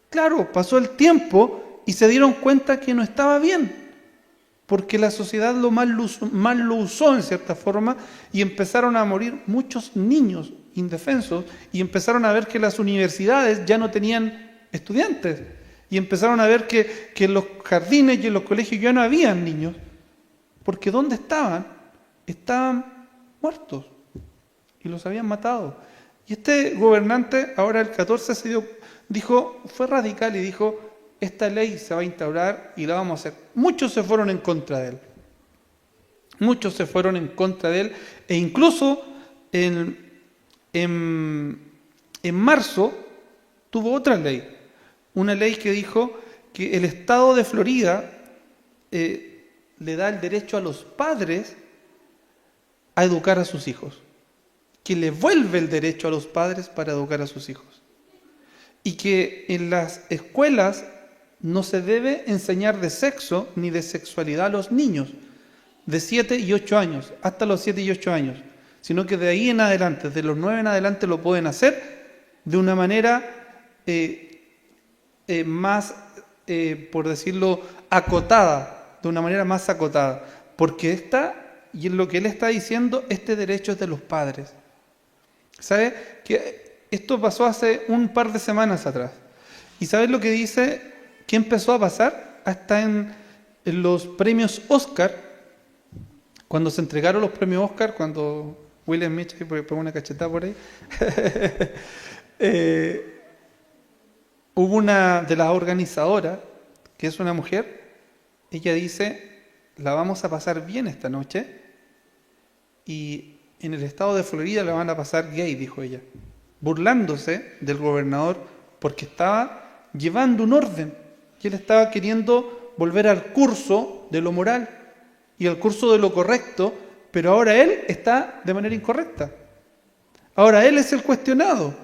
Claro, pasó el tiempo y se dieron cuenta que no estaba bien, porque la sociedad mal lo usó en cierta forma y empezaron a morir muchos niños indefensos y empezaron a ver que las universidades ya no tenían estudiantes y empezaron a ver que en los jardines y en los colegios ya no habían niños, porque ¿dónde estaban? Estaban muertos y los habían matado. Y este gobernante, ahora el 14, fue radical y dijo: esta ley se va a instaurar y la vamos a hacer. Muchos se fueron en contra de él. Muchos se fueron en contra de él. E incluso en marzo tuvo otra ley. Una ley que dijo que el estado de Florida le da el derecho a los padres a educar a sus hijos. Que le vuelve el derecho a los padres para educar a sus hijos. Y que en las escuelas no se debe enseñar de sexo ni de sexualidad a los niños de 7 y 8 años, hasta los 7 y 8 años, sino que de ahí en adelante, de los 9 en adelante, lo pueden hacer de una manera más, por decirlo, acotada, de una manera más acotada, porque y en lo que él está diciendo, este derecho es de los padres. ¿Sabe? Que esto pasó hace un par de semanas atrás. ¿Y sabes lo que dice? ¿Qué empezó a pasar? Hasta en los premios Oscar, cuando se entregaron los premios Oscar, cuando Will Smith pegó una cachetada por ahí, hubo una de las organizadoras, que es una mujer, ella dice: la vamos a pasar bien esta noche, y en el estado de Florida la van a pasar gay, dijo ella, burlándose del gobernador porque estaba llevando un orden y él estaba queriendo volver al curso de lo moral y al curso de lo correcto, pero ahora él está de manera incorrecta. Ahora él es el cuestionado.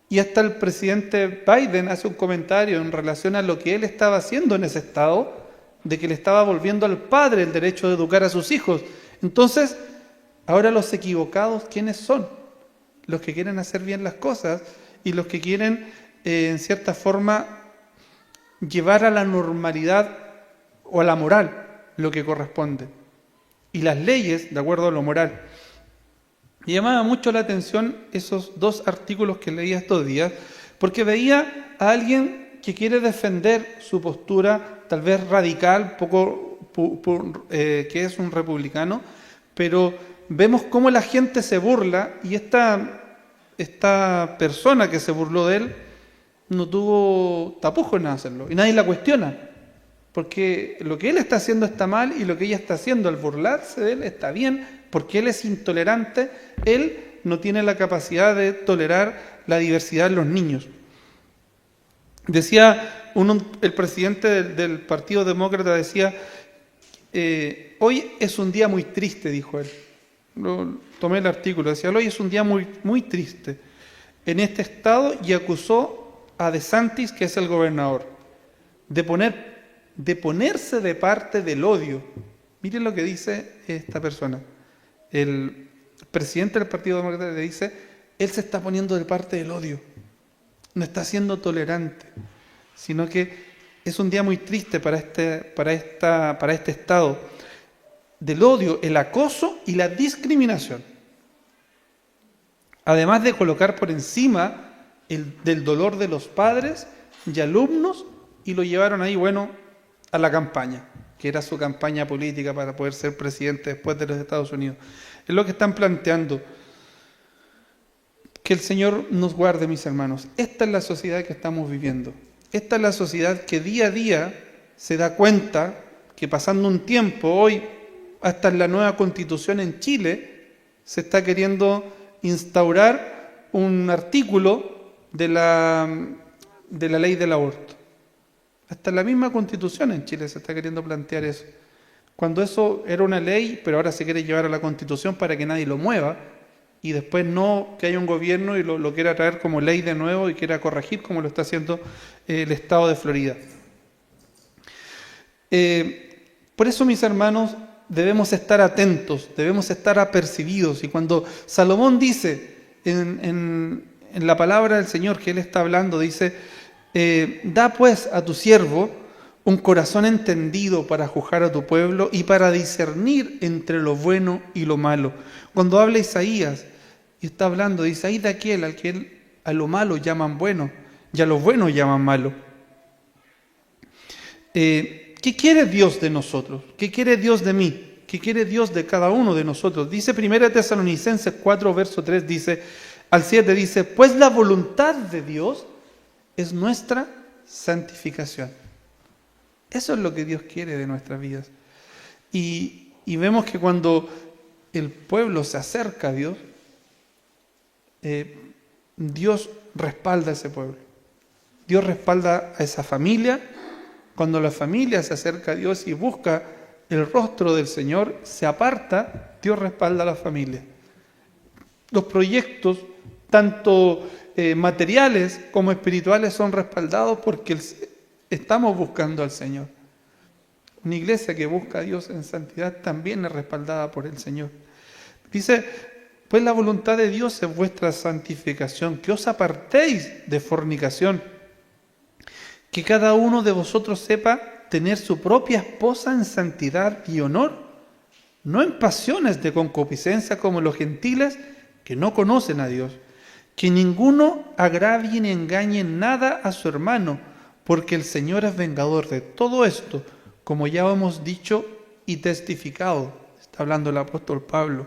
Y hasta el presidente Biden hace un comentario en relación a lo que él estaba haciendo en ese estado, de que le estaba volviendo al padre el derecho de educar a sus hijos. Entonces, ahora los equivocados, ¿quiénes son? Los que quieren hacer bien las cosas y los que quieren, en cierta forma, llevar a la normalidad o a la moral lo que corresponde. Y las leyes, de acuerdo a lo moral. Y llamaba mucho la atención esos 2 artículos que leía estos días, porque veía a alguien que quiere defender su postura, tal vez radical, que es un republicano, pero vemos cómo la gente se burla, y esta persona que se burló de él no tuvo tapujos en hacerlo, y nadie la cuestiona, porque lo que él está haciendo está mal y lo que ella está haciendo al burlarse de él está bien, porque él es intolerante, él no tiene la capacidad de tolerar la diversidad en los niños. Decía el presidente del Partido Demócrata, decía: hoy es un día muy triste, dijo él. Tomé el artículo, decía: hoy es un día muy, muy triste en este estado, y acusó a DeSantis, que es el gobernador, de ponerse de parte del odio. Miren lo que dice esta persona. El presidente del Partido Demócrata le dice: él se está poniendo de parte del odio, no está siendo tolerante, sino que es un día muy triste para este estado del odio, el acoso y la discriminación. Además de colocar por encima del dolor de los padres y alumnos, y lo llevaron ahí, a la campaña, que era su campaña política para poder ser presidente después de los Estados Unidos. Es lo que están planteando. Que el Señor nos guarde, mis hermanos. Esta es la sociedad que estamos viviendo. Esta es la sociedad que día a día se da cuenta que, pasando un tiempo, hoy hasta en la nueva Constitución en Chile se está queriendo instaurar un artículo de la ley del aborto. Hasta en la misma Constitución en Chile se está queriendo plantear eso. Cuando eso era una ley, pero ahora se quiere llevar a la Constitución para que nadie lo mueva, y después no que haya un gobierno y lo quiera traer como ley de nuevo y quiera corregir como lo está haciendo el estado de Florida. Por eso, mis hermanos, debemos estar atentos, debemos estar apercibidos. Y cuando Salomón dice en la palabra del Señor que Él está hablando, dice, da pues a tu siervo un corazón entendido para juzgar a tu pueblo y para discernir entre lo bueno y lo malo. Cuando habla Isaías y está hablando, dice, ay de aquel al que a lo malo llaman bueno y a lo bueno llaman malo. ¿Qué quiere Dios de nosotros? ¿Qué quiere Dios de mí? ¿Qué quiere Dios de cada uno de nosotros? Dice 1 Tesalonicenses 4, verso 3, dice, al 7 dice, pues la voluntad de Dios es nuestra santificación. Eso es lo que Dios quiere de nuestras vidas. Y vemos que cuando el pueblo se acerca a Dios, Dios respalda a ese pueblo. Dios respalda a esa familia. Cuando la familia se acerca a Dios y busca el rostro del Señor, se aparta, Dios respalda a la familia. Los proyectos, tanto materiales como espirituales, son respaldados porque estamos buscando al Señor. Una iglesia que busca a Dios en santidad también es respaldada por el Señor. Dice, pues la voluntad de Dios es vuestra santificación, que os apartéis de fornicación, que cada uno de vosotros sepa tener su propia esposa en santidad y honor, no en pasiones de concupiscencia como los gentiles que no conocen a Dios, que ninguno agravie ni engañe en nada a su hermano, porque el Señor es vengador de todo esto, como ya hemos dicho y testificado. Está hablando el apóstol Pablo.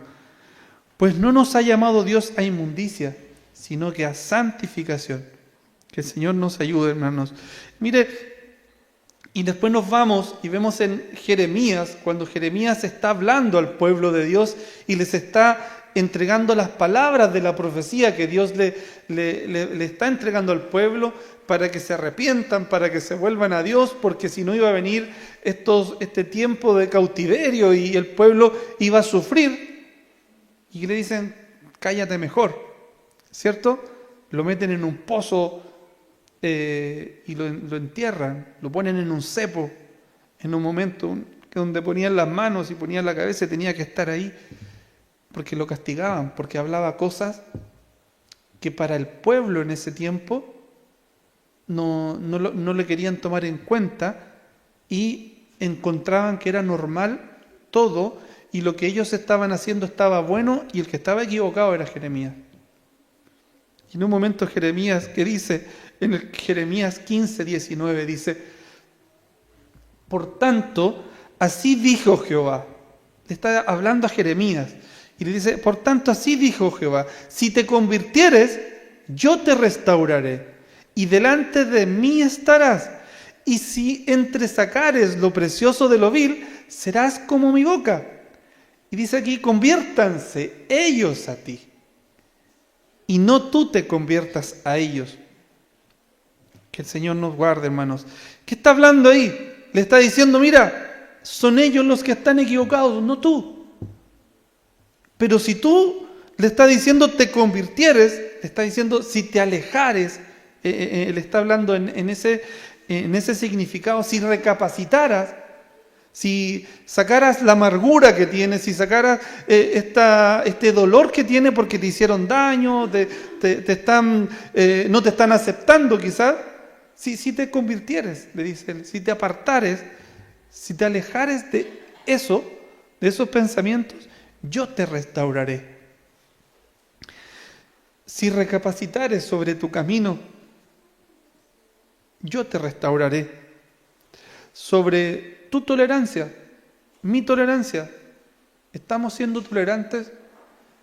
Pues no nos ha llamado Dios a inmundicia, sino que a santificación. Que el Señor nos ayude, hermanos. Mire, y después nos vamos y vemos en Jeremías, cuando Jeremías está hablando al pueblo de Dios y les está entregando las palabras de la profecía que Dios le está entregando al pueblo para que se arrepientan, para que se vuelvan a Dios, porque si no iba a venir este tiempo de cautiverio y el pueblo iba a sufrir. Y le dicen, cállate mejor, ¿cierto? Lo meten en un pozo y lo entierran, lo ponen en un cepo, en un momento donde ponían las manos y ponían la cabeza y tenía que estar ahí, porque lo castigaban, porque hablaba cosas que para el pueblo en ese tiempo no le querían tomar en cuenta y encontraban que era normal todo y lo que ellos estaban haciendo estaba bueno y el que estaba equivocado era Jeremías. Y en un momento Jeremías, que dice, en el Jeremías 15, 19, dice, por tanto, así dijo Jehová. Le está hablando a Jeremías. Y le dice, por tanto, así dijo Jehová, si te convirtieres, yo te restauraré, y delante de mí estarás. Y si entresacares lo precioso de lo vil, serás como mi boca. Y dice aquí, conviértanse ellos a ti, y no tú te conviertas a ellos. Que el Señor nos guarde, hermanos. ¿Qué está hablando ahí? Le está diciendo, mira, son ellos los que están equivocados, no tú. Pero si tú le estás diciendo te convirtieres, le está diciendo si te alejares, le está hablando en ese significado, si recapacitaras, si sacaras la amargura que tienes, si sacaras este dolor que tienes porque te hicieron daño, no te están aceptando quizás, si te convirtieres, le dice él, si te apartares, si te alejares de esos pensamientos, yo te restauraré. Si recapacitares sobre tu camino, yo te restauraré. Sobre tu tolerancia, mi tolerancia, ¿estamos siendo tolerantes?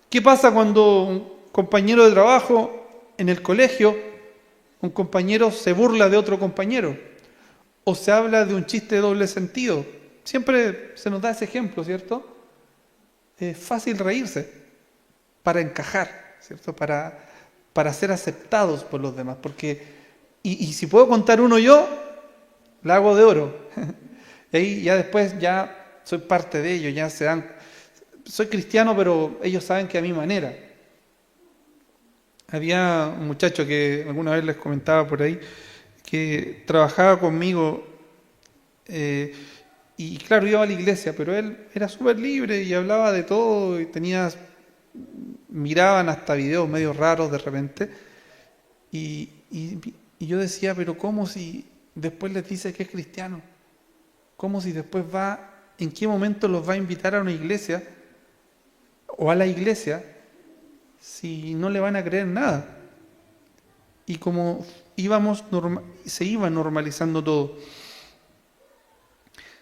¿Qué pasa cuando un compañero de trabajo en el colegio, un compañero se burla de otro compañero? O se habla de un chiste de doble sentido. Siempre se nos da ese ejemplo, ¿cierto? es fácil reírse para encajar, ¿cierto? Para ser aceptados por los demás. Y si puedo contar uno yo, la hago de oro. Y ahí ya después ya soy parte de ellos, ya se dan. Soy cristiano, pero ellos saben que a mi manera. Había un muchacho que alguna vez les comentaba por ahí, que trabajaba conmigo, y claro, iba a la iglesia, pero él era súper libre y hablaba de todo, y miraban hasta videos medio raros de repente, y yo decía, pero ¿cómo si después les dice que es cristiano? ¿Cómo si después en qué momento los va a invitar a una iglesia o a la iglesia si no le van a creer nada? Y como se iba normalizando todo.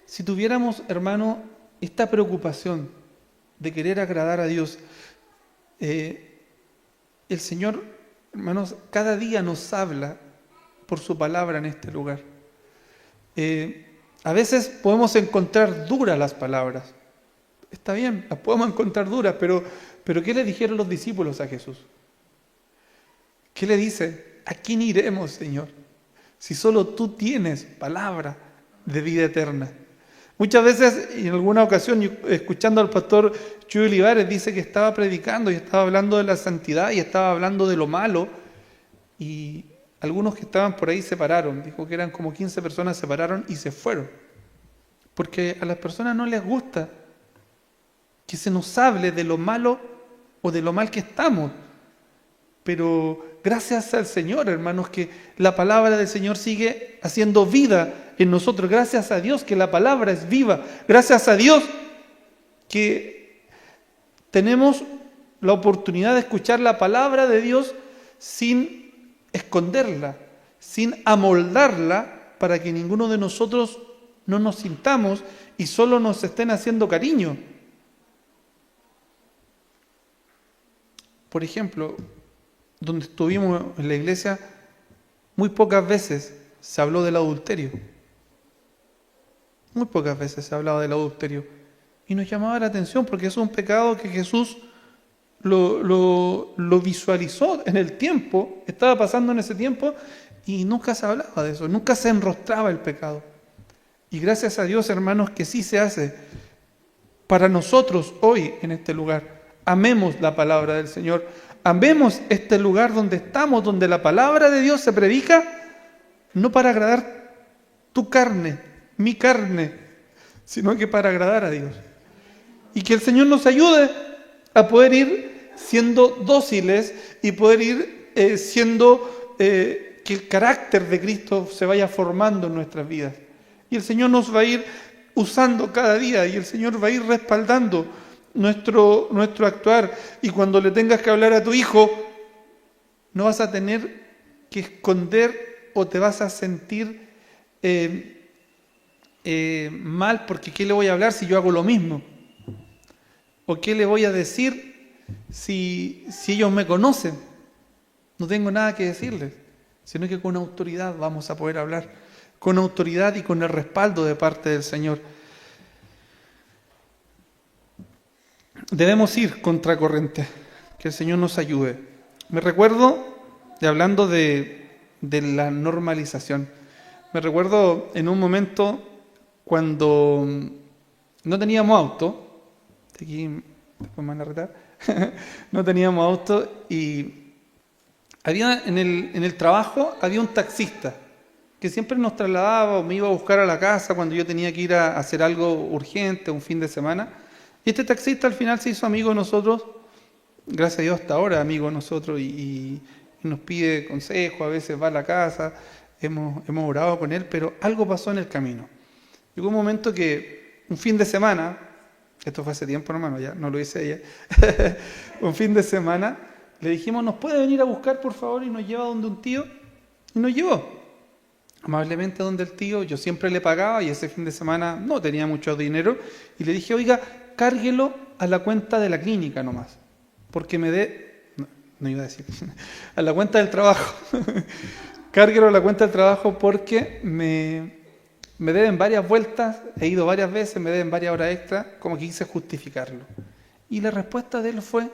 Si tuviéramos, hermano, esta preocupación de querer agradar a Dios, el Señor, hermanos, cada día nos habla por su palabra en este lugar. A veces podemos encontrar duras las palabras. Está bien, las podemos encontrar duras, pero ¿qué le dijeron los discípulos a Jesús? ¿Qué le dice? ¿A quién iremos, Señor? Si solo tú tienes palabra de vida eterna. Muchas veces, en alguna ocasión, escuchando al pastor Chuy Olivares, dice que estaba predicando y estaba hablando de la santidad y estaba hablando de lo malo, y algunos que estaban por ahí se pararon. Dijo que eran como 15 personas, se pararon y se fueron. Porque a las personas no les gusta que se nos hable de lo malo o de lo mal que estamos. Pero gracias al Señor, hermanos, que la palabra del Señor sigue haciendo vida en nosotros. Gracias a Dios que la palabra es viva. Gracias a Dios que tenemos la oportunidad de escuchar la palabra de Dios sin esconderla, sin amoldarla, para que ninguno de nosotros no nos sintamos y solo nos estén haciendo cariño. Por ejemplo, donde estuvimos en la iglesia, muy pocas veces se habló del adulterio. Muy pocas veces se ha hablado del adulterio. Y nos llamaba la atención porque es un pecado que Jesús lo visualizó en el tiempo, estaba pasando en ese tiempo, y nunca se hablaba de eso, nunca se enrostraba el pecado. Y gracias a Dios, hermanos, que sí se hace para nosotros hoy en este lugar. Amemos la palabra del Señor, amemos este lugar donde estamos, donde la palabra de Dios se predica, no para agradar tu carne, mi carne, sino que para agradar a Dios. Y que el Señor nos ayude a poder ir siendo dóciles y poder ir que el carácter de Cristo se vaya formando en nuestras vidas. Y el Señor nos va a ir usando cada día, y el Señor va a ir respaldando nuestro actuar. Y cuando le tengas que hablar a tu hijo, no vas a tener que esconder o te vas a sentir mal, porque ¿qué le voy a hablar si yo hago lo mismo? ¿O qué le voy a decir si ellos me conocen? No tengo nada que decirles, sino que con autoridad vamos a poder hablar, con autoridad y con el respaldo de parte del Señor. Debemos ir contracorriente, que el Señor nos ayude. Me recuerdo, hablando de la normalización, me recuerdo en un momento cuando no teníamos auto. Aquí después me van a retar. No teníamos auto, y había en el trabajo había un taxista que siempre nos trasladaba o me iba a buscar a la casa cuando yo tenía que ir a hacer algo urgente, un fin de semana. Y este taxista al final se hizo amigo de nosotros, gracias a Dios hasta ahora amigo de nosotros, y nos pide consejo, a veces va a la casa, hemos orado con él, pero algo pasó en el camino. Llegó un momento que un fin de semana, esto fue hace tiempo, hermano, ya no lo hice ella, un fin de semana le dijimos, ¿nos puede venir a buscar por favor? Y nos lleva donde un tío, y nos llevó amablemente donde el tío. Yo siempre le pagaba y ese fin de semana no tenía mucho dinero, y le dije, oiga, cárguelo a la cuenta de la clínica nomás, porque no iba a decir, a la cuenta del trabajo, cárguelo a la cuenta del trabajo porque me deben varias vueltas, he ido varias veces, me deben varias horas extra, como que quise justificarlo. Y la respuesta de él fue,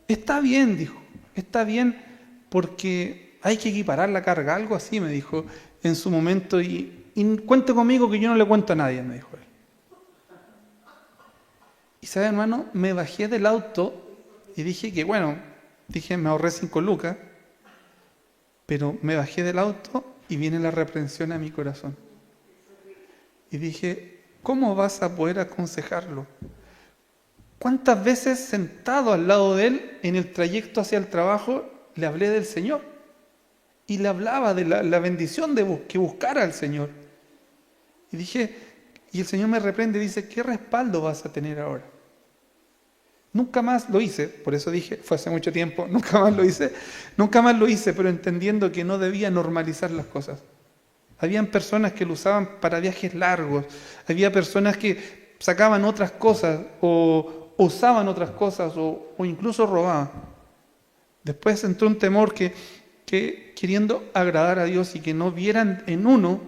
está bien, dijo, está bien porque hay que equiparar la carga, algo así me dijo en su momento, y cuente conmigo que yo no le cuento a nadie, me dijo él. Y sabe, hermano, me bajé del auto y dije que, me ahorré 5 lucas, pero me bajé del auto y viene la reprensión a mi corazón. Y dije, ¿cómo vas a poder aconsejarlo? ¿Cuántas veces sentado al lado de él, en el trayecto hacia el trabajo, le hablé del Señor? Y le hablaba de la bendición de que buscara al Señor. Y dije, y el Señor me reprende y dice, ¿qué respaldo vas a tener ahora? Nunca más lo hice, por eso dije, fue hace mucho tiempo, nunca más lo hice, pero entendiendo que no debía normalizar las cosas. Habían personas que lo usaban para viajes largos, había personas que sacaban otras cosas o usaban otras cosas o incluso robaban. Después entró un temor que queriendo agradar a Dios y que no vieran en uno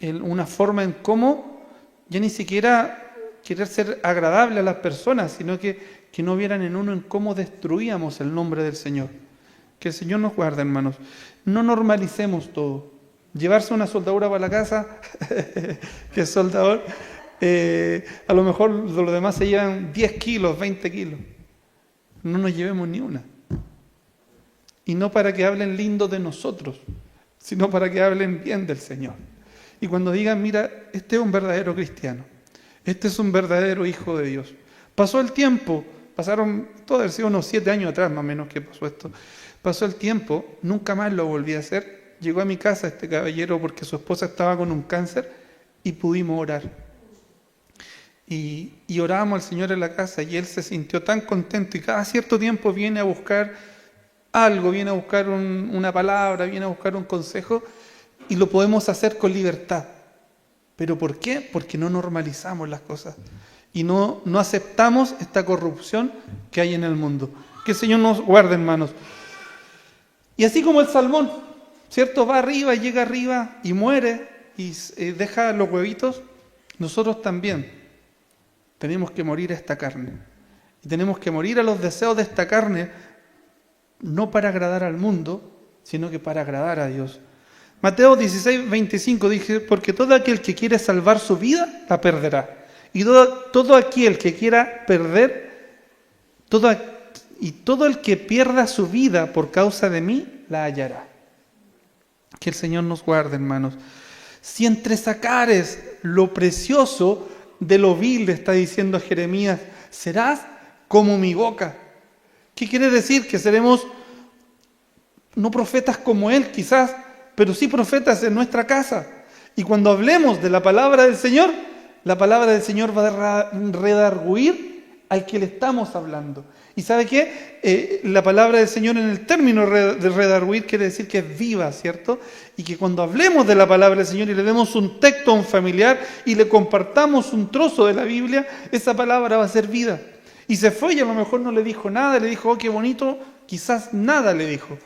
una forma en cómo ya ni siquiera querer ser agradable a las personas, sino que no vieran en uno en cómo destruíamos el nombre del Señor. Que el Señor nos guarde, hermanos. No normalicemos todo. Llevarse una soldadura para la casa, que es soldador, a lo mejor los demás se llevan 10 kilos, 20 kilos. No nos llevemos ni una. Y no para que hablen lindo de nosotros, sino para que hablen bien del Señor. Y cuando digan, mira, este es un verdadero cristiano, este es un verdadero hijo de Dios. Pasó el tiempo, pasaron, todo debe ser unos 7 años atrás más o menos que pasó esto. Pasó el tiempo, nunca más lo volví a hacer. Llegó a mi casa este caballero porque su esposa estaba con un cáncer y pudimos orar. Y orábamos al Señor en la casa y él se sintió tan contento y cada cierto tiempo viene a buscar algo, viene a buscar una palabra, viene a buscar un consejo y lo podemos hacer con libertad. ¿Pero por qué? Porque no normalizamos las cosas y no aceptamos esta corrupción que hay en el mundo. Que el Señor nos guarde, hermanos. Y así como el salmón, ¿cierto? Va arriba, llega arriba y muere y deja los huevitos, nosotros también tenemos que morir a esta carne. Y tenemos que morir a los deseos de esta carne, no para agradar al mundo, sino que para agradar a Dios. Mateo 16:25 dice, porque todo aquel que quiere salvar su vida, la perderá. Y todo aquel que quiera perder, todo el que pierda su vida por causa de mí, la hallará. Que el Señor nos guarde, hermanos. Si entresacares lo precioso de lo vil, le está diciendo a Jeremías, serás como mi boca. ¿Qué quiere decir? Que seremos no profetas como él quizás, pero sí profetas en nuestra casa. Y cuando hablemos de la palabra del Señor, la palabra del Señor va a redarguir al que le estamos hablando. ¿Y sabe qué? La palabra del Señor en el término de redarguir quiere decir que es viva, ¿cierto? Y que cuando hablemos de la palabra del Señor y le demos un texto a un familiar y le compartamos un trozo de la Biblia, esa palabra va a ser vida. Y se fue y a lo mejor no le dijo nada, le dijo, oh, qué bonito, quizás nada le dijo.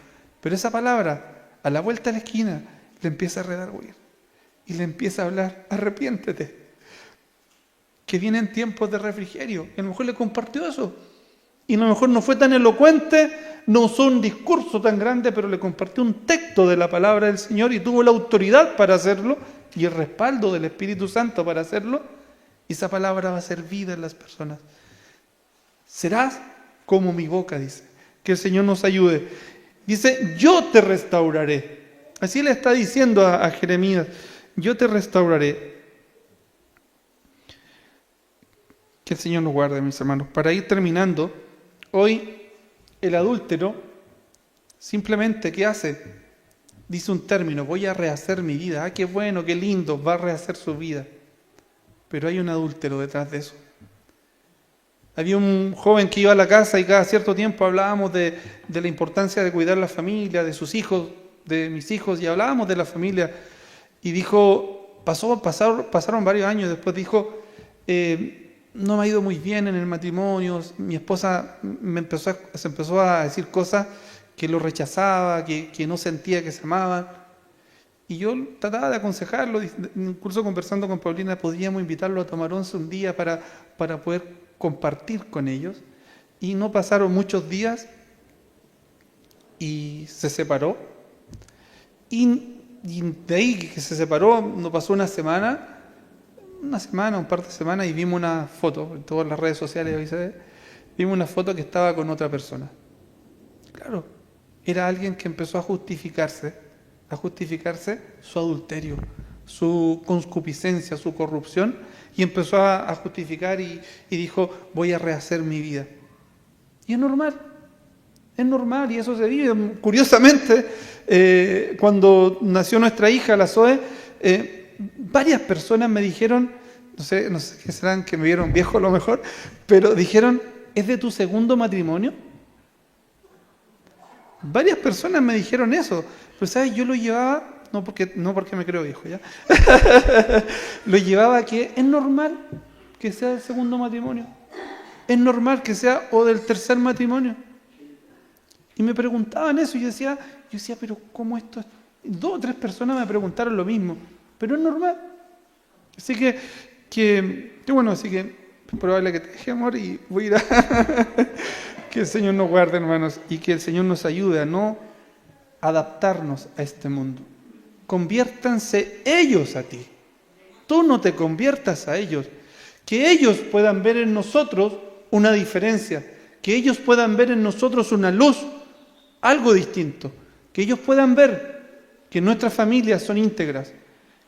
Pero esa palabra, a la vuelta de la esquina, le empieza a redarguir. Y le empieza a hablar, arrepiéntete. Que vienen tiempos de refrigerio. Y a lo mejor le compartió eso. Y a lo mejor no fue tan elocuente, no usó un discurso tan grande, pero le compartió un texto de la palabra del Señor y tuvo la autoridad para hacerlo y el respaldo del Espíritu Santo para hacerlo. Y esa palabra va a ser vida en las personas. Serás como mi boca, dice. Que el Señor nos ayude. Dice, yo te restauraré. Así le está diciendo a Jeremías, yo te restauraré. Que el Señor nos guarde, mis hermanos. Para ir terminando, hoy el adúltero simplemente, ¿qué hace? Dice un término, voy a rehacer mi vida. Ah, qué bueno, qué lindo, va a rehacer su vida. Pero hay un adúltero detrás de eso. Había un joven que iba a la casa y cada cierto tiempo hablábamos de la importancia de cuidar la familia, de sus hijos, de mis hijos, y hablábamos de la familia. Y dijo, pasaron varios años, después dijo, no me ha ido muy bien en el matrimonio, mi esposa se empezó a decir cosas que lo rechazaba, que no sentía que se amaban. Y yo trataba de aconsejarlo, incluso conversando con Paulina, podíamos invitarlo a tomar once un día para poder compartir con ellos. Y no pasaron muchos días y se separó. Y de ahí que se separó, no pasó una semana, un par de semanas, y vimos una foto, en todas las redes sociales hoy se ve, vimos una foto que estaba con otra persona. Claro, era alguien que empezó a justificarse su adulterio, su concupiscencia, su corrupción, y empezó a justificar y dijo, voy a rehacer mi vida. Y es normal, y eso se vive. Curiosamente, cuando nació nuestra hija, la Zoe, varias personas me dijeron, no sé qué serán, que me vieron viejo a lo mejor, pero dijeron, ¿es de tu segundo matrimonio? Varias personas me dijeron eso, pero ¿sabes? Yo lo llevaba, no porque me creo viejo, ¿ya? Lo llevaba a que es normal que sea del segundo matrimonio. Es normal que sea o del tercer matrimonio. Y me preguntaban eso y yo decía, pero ¿cómo esto es? 2 o 3 personas me preguntaron lo mismo, pero es normal. Así que bueno, así que es probable que te deje, amor, y voy a ir a... Que el Señor nos guarde, hermanos, y que el Señor nos ayude a no adaptarnos a este mundo. Conviértanse ellos a ti. Tú no te conviertas a ellos. Que ellos puedan ver en nosotros una diferencia. Que ellos puedan ver en nosotros una luz, algo distinto. Que ellos puedan ver que nuestras familias son íntegras,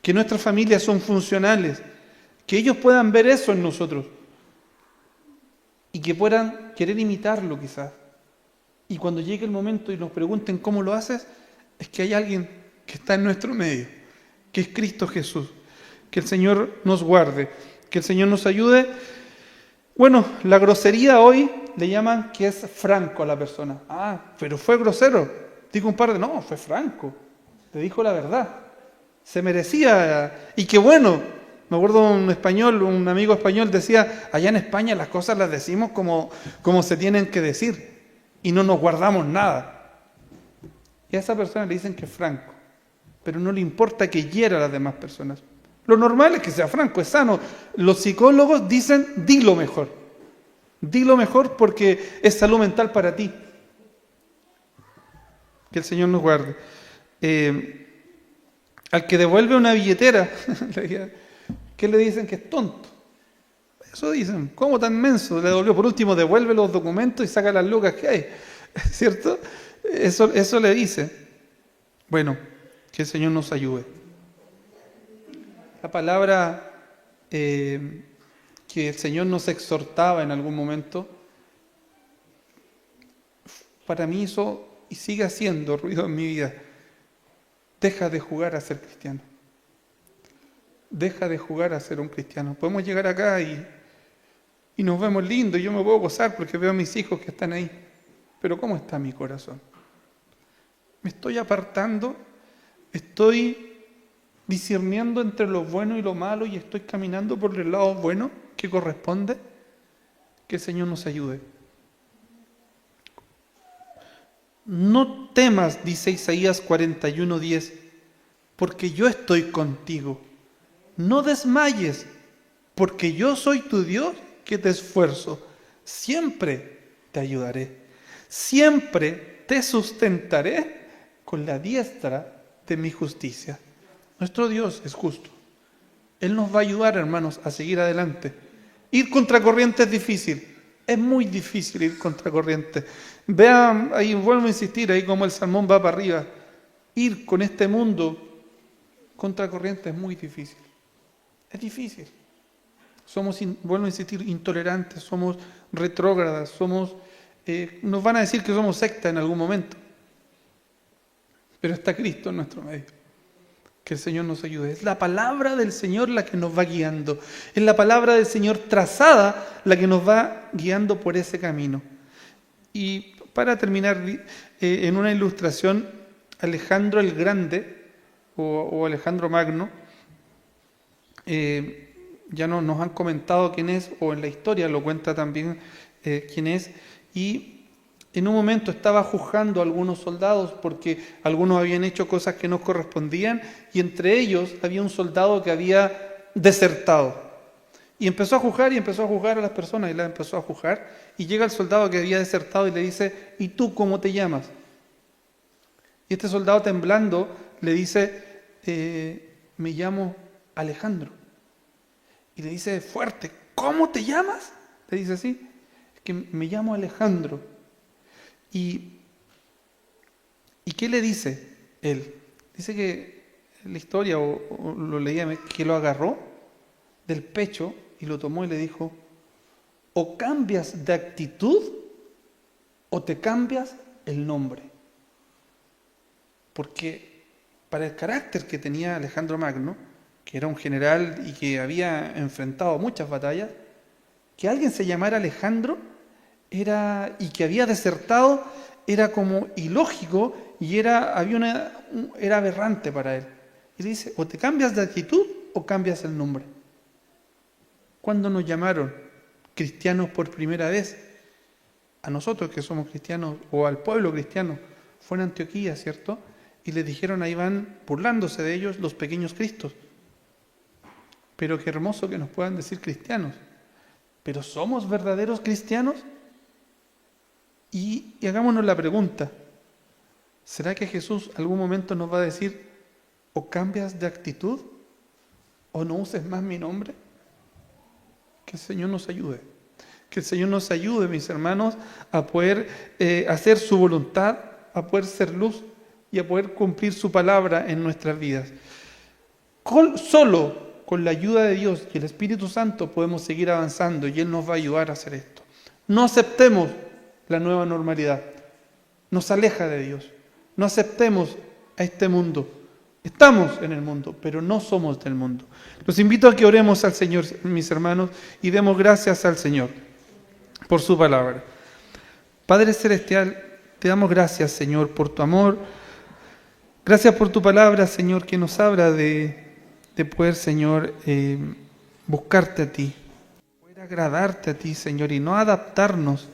que nuestras familias son funcionales. Que ellos puedan ver eso en nosotros. Y que puedan querer imitarlo quizás. Y cuando llegue el momento y nos pregunten cómo lo haces, es que hay alguien que está en nuestro medio, que es Cristo Jesús. Que el Señor nos guarde, que el Señor nos ayude. Bueno, la grosería hoy le llaman que es franco a la persona. Pero fue grosero. Digo no, fue franco. Te dijo la verdad. Se merecía. Y qué bueno. Me acuerdo un amigo español decía, allá en España las cosas las decimos como se tienen que decir y no nos guardamos nada. Y a esa persona le dicen que es franco, pero no le importa que hiera a las demás personas. Lo normal es que sea franco, es sano. Los psicólogos dicen, dilo mejor porque es salud mental para ti. Que el Señor nos guarde. Al que devuelve una billetera, ¿qué le dicen? Que es tonto. Eso dicen. ¿Cómo tan menso? Le devolvió. Por último, devuelve los documentos y saca las lucas que hay. ¿Cierto? Eso le dice. Bueno, que el Señor nos ayude. La palabra que el Señor nos exhortaba en algún momento, para mí hizo y sigue haciendo ruido en mi vida. Deja de jugar a ser cristiano. Deja de jugar a ser un cristiano. Podemos llegar acá y nos vemos lindos, yo me puedo gozar porque veo a mis hijos que están ahí. Pero ¿cómo está mi corazón? ¿Me estoy apartando? ¿Estoy discerniendo entre lo bueno y lo malo y estoy caminando por el lado bueno que corresponde? Que el Señor nos ayude. No temas, dice Isaías 41:10, porque yo estoy contigo. No desmayes, porque yo soy tu Dios que te esfuerzo. Siempre te ayudaré. Siempre te sustentaré con la diestra de mi justicia. Nuestro Dios es justo. Él nos va a ayudar, hermanos, a seguir adelante. Ir contracorriente es difícil. Es muy difícil ir contracorriente. Vean, ahí vuelvo a insistir, ahí como el salmón va para arriba. Ir con este mundo contracorriente es muy difícil. Es difícil. Somos, vuelvo a insistir, intolerantes, somos retrógradas, nos van a decir que somos secta en algún momento. Pero está Cristo en nuestro medio. Que el Señor nos ayude. Es la palabra del Señor la que nos va guiando. Es la palabra del Señor trazada la que nos va guiando por ese camino. Y para terminar, en una ilustración, Alejandro el Grande, o Alejandro Magno, ya nos han comentado quién es, o en la historia lo cuenta también quién es, y en un momento estaba juzgando a algunos soldados porque algunos habían hecho cosas que no correspondían, y entre ellos había un soldado que había desertado. Y empezó a juzgar a las personas y las empezó a juzgar. Y llega el soldado que había desertado y le dice, ¿y tú cómo te llamas? Y este soldado temblando le dice, me llamo Alejandro. Y le dice fuerte, ¿cómo te llamas? Le dice así, es que me llamo Alejandro. ¿Y qué le dice él? Dice que en la historia, o lo leía, que lo agarró del pecho y lo tomó y le dijo, o cambias de actitud o te cambias el nombre. Porque para el carácter que tenía Alejandro Magno, que era un general y que había enfrentado muchas batallas, que alguien se llamara Alejandro y que había desertado era como ilógico y era aberrante para él. Y le dice, o te cambias de actitud o cambias el nombre. ¿Cuándo nos llamaron cristianos por primera vez? A nosotros que somos cristianos, o al pueblo cristiano, fue en Antioquía, ¿cierto? Y les dijeron, ahí van burlándose de ellos los pequeños cristos. Pero qué hermoso que nos puedan decir cristianos. ¿Pero somos verdaderos cristianos? Y hagámonos la pregunta, ¿será que Jesús algún momento nos va a decir, o cambias de actitud, o no uses más mi nombre? Que el Señor nos ayude. Que el Señor nos ayude, mis hermanos, a poder hacer su voluntad, a poder ser luz y a poder cumplir su palabra en nuestras vidas. Solo con la ayuda de Dios y el Espíritu Santo podemos seguir avanzando y Él nos va a ayudar a hacer esto. No aceptemos la nueva normalidad. Nos aleja de Dios. No aceptemos a este mundo. Estamos en el mundo, pero no somos del mundo. Los invito a que oremos al Señor, mis hermanos, y demos gracias al Señor por su palabra. Padre Celestial, te damos gracias, Señor, por tu amor. Gracias por tu palabra, Señor, que nos habla de poder, Señor, buscarte a ti, poder agradarte a ti, Señor, y no adaptarnos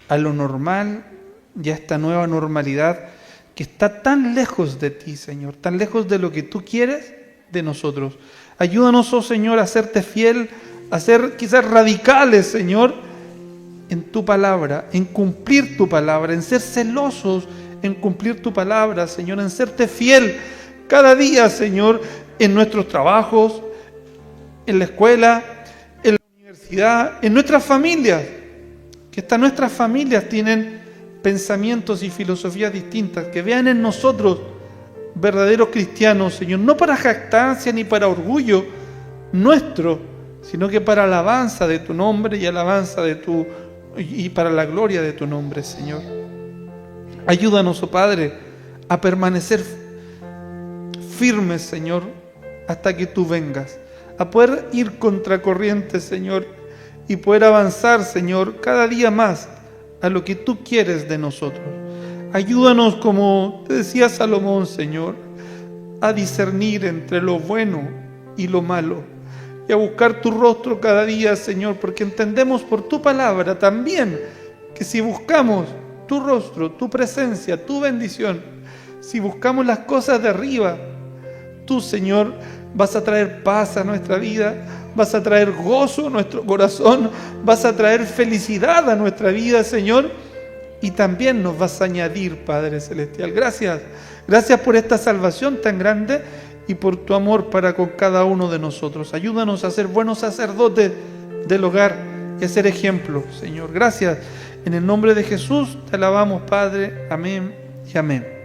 a lo normal y a esta nueva normalidad que está tan lejos de ti, Señor, tan lejos de lo que tú quieres de nosotros. Ayúdanos, oh Señor, a serte fiel, a ser quizás radicales, Señor, en tu palabra, en cumplir tu palabra, en ser celosos en cumplir tu palabra, Señor, en serte fiel cada día, Señor, en nuestros trabajos, en la escuela, en la universidad, en nuestras familias, que hasta nuestras familias tienen pensamientos y filosofías distintas, que vean en nosotros verdaderos cristianos, Señor, no para jactancia ni para orgullo nuestro, sino que para alabanza de tu nombre y para la gloria de tu nombre, Señor. Ayúdanos, oh Padre, a permanecer firmes, Señor, hasta que tú vengas, a poder ir contracorriente, Señor, y poder avanzar, Señor, cada día más a lo que tú quieres de nosotros. Ayúdanos, como te decía Salomón, Señor, a discernir entre lo bueno y lo malo y a buscar tu rostro cada día, Señor, porque entendemos por tu palabra también que si buscamos tu rostro, tu presencia, tu bendición, si buscamos las cosas de arriba, tú, Señor, vas a traer paz a nuestra vida, vas a traer gozo a nuestro corazón, vas a traer felicidad a nuestra vida, Señor, y también nos vas a añadir, Padre Celestial. Gracias, gracias por esta salvación tan grande y por tu amor para con cada uno de nosotros. Ayúdanos a ser buenos sacerdotes del hogar y a ser ejemplo, Señor. Gracias. En el nombre de Jesús te alabamos, Padre. Amén y amén.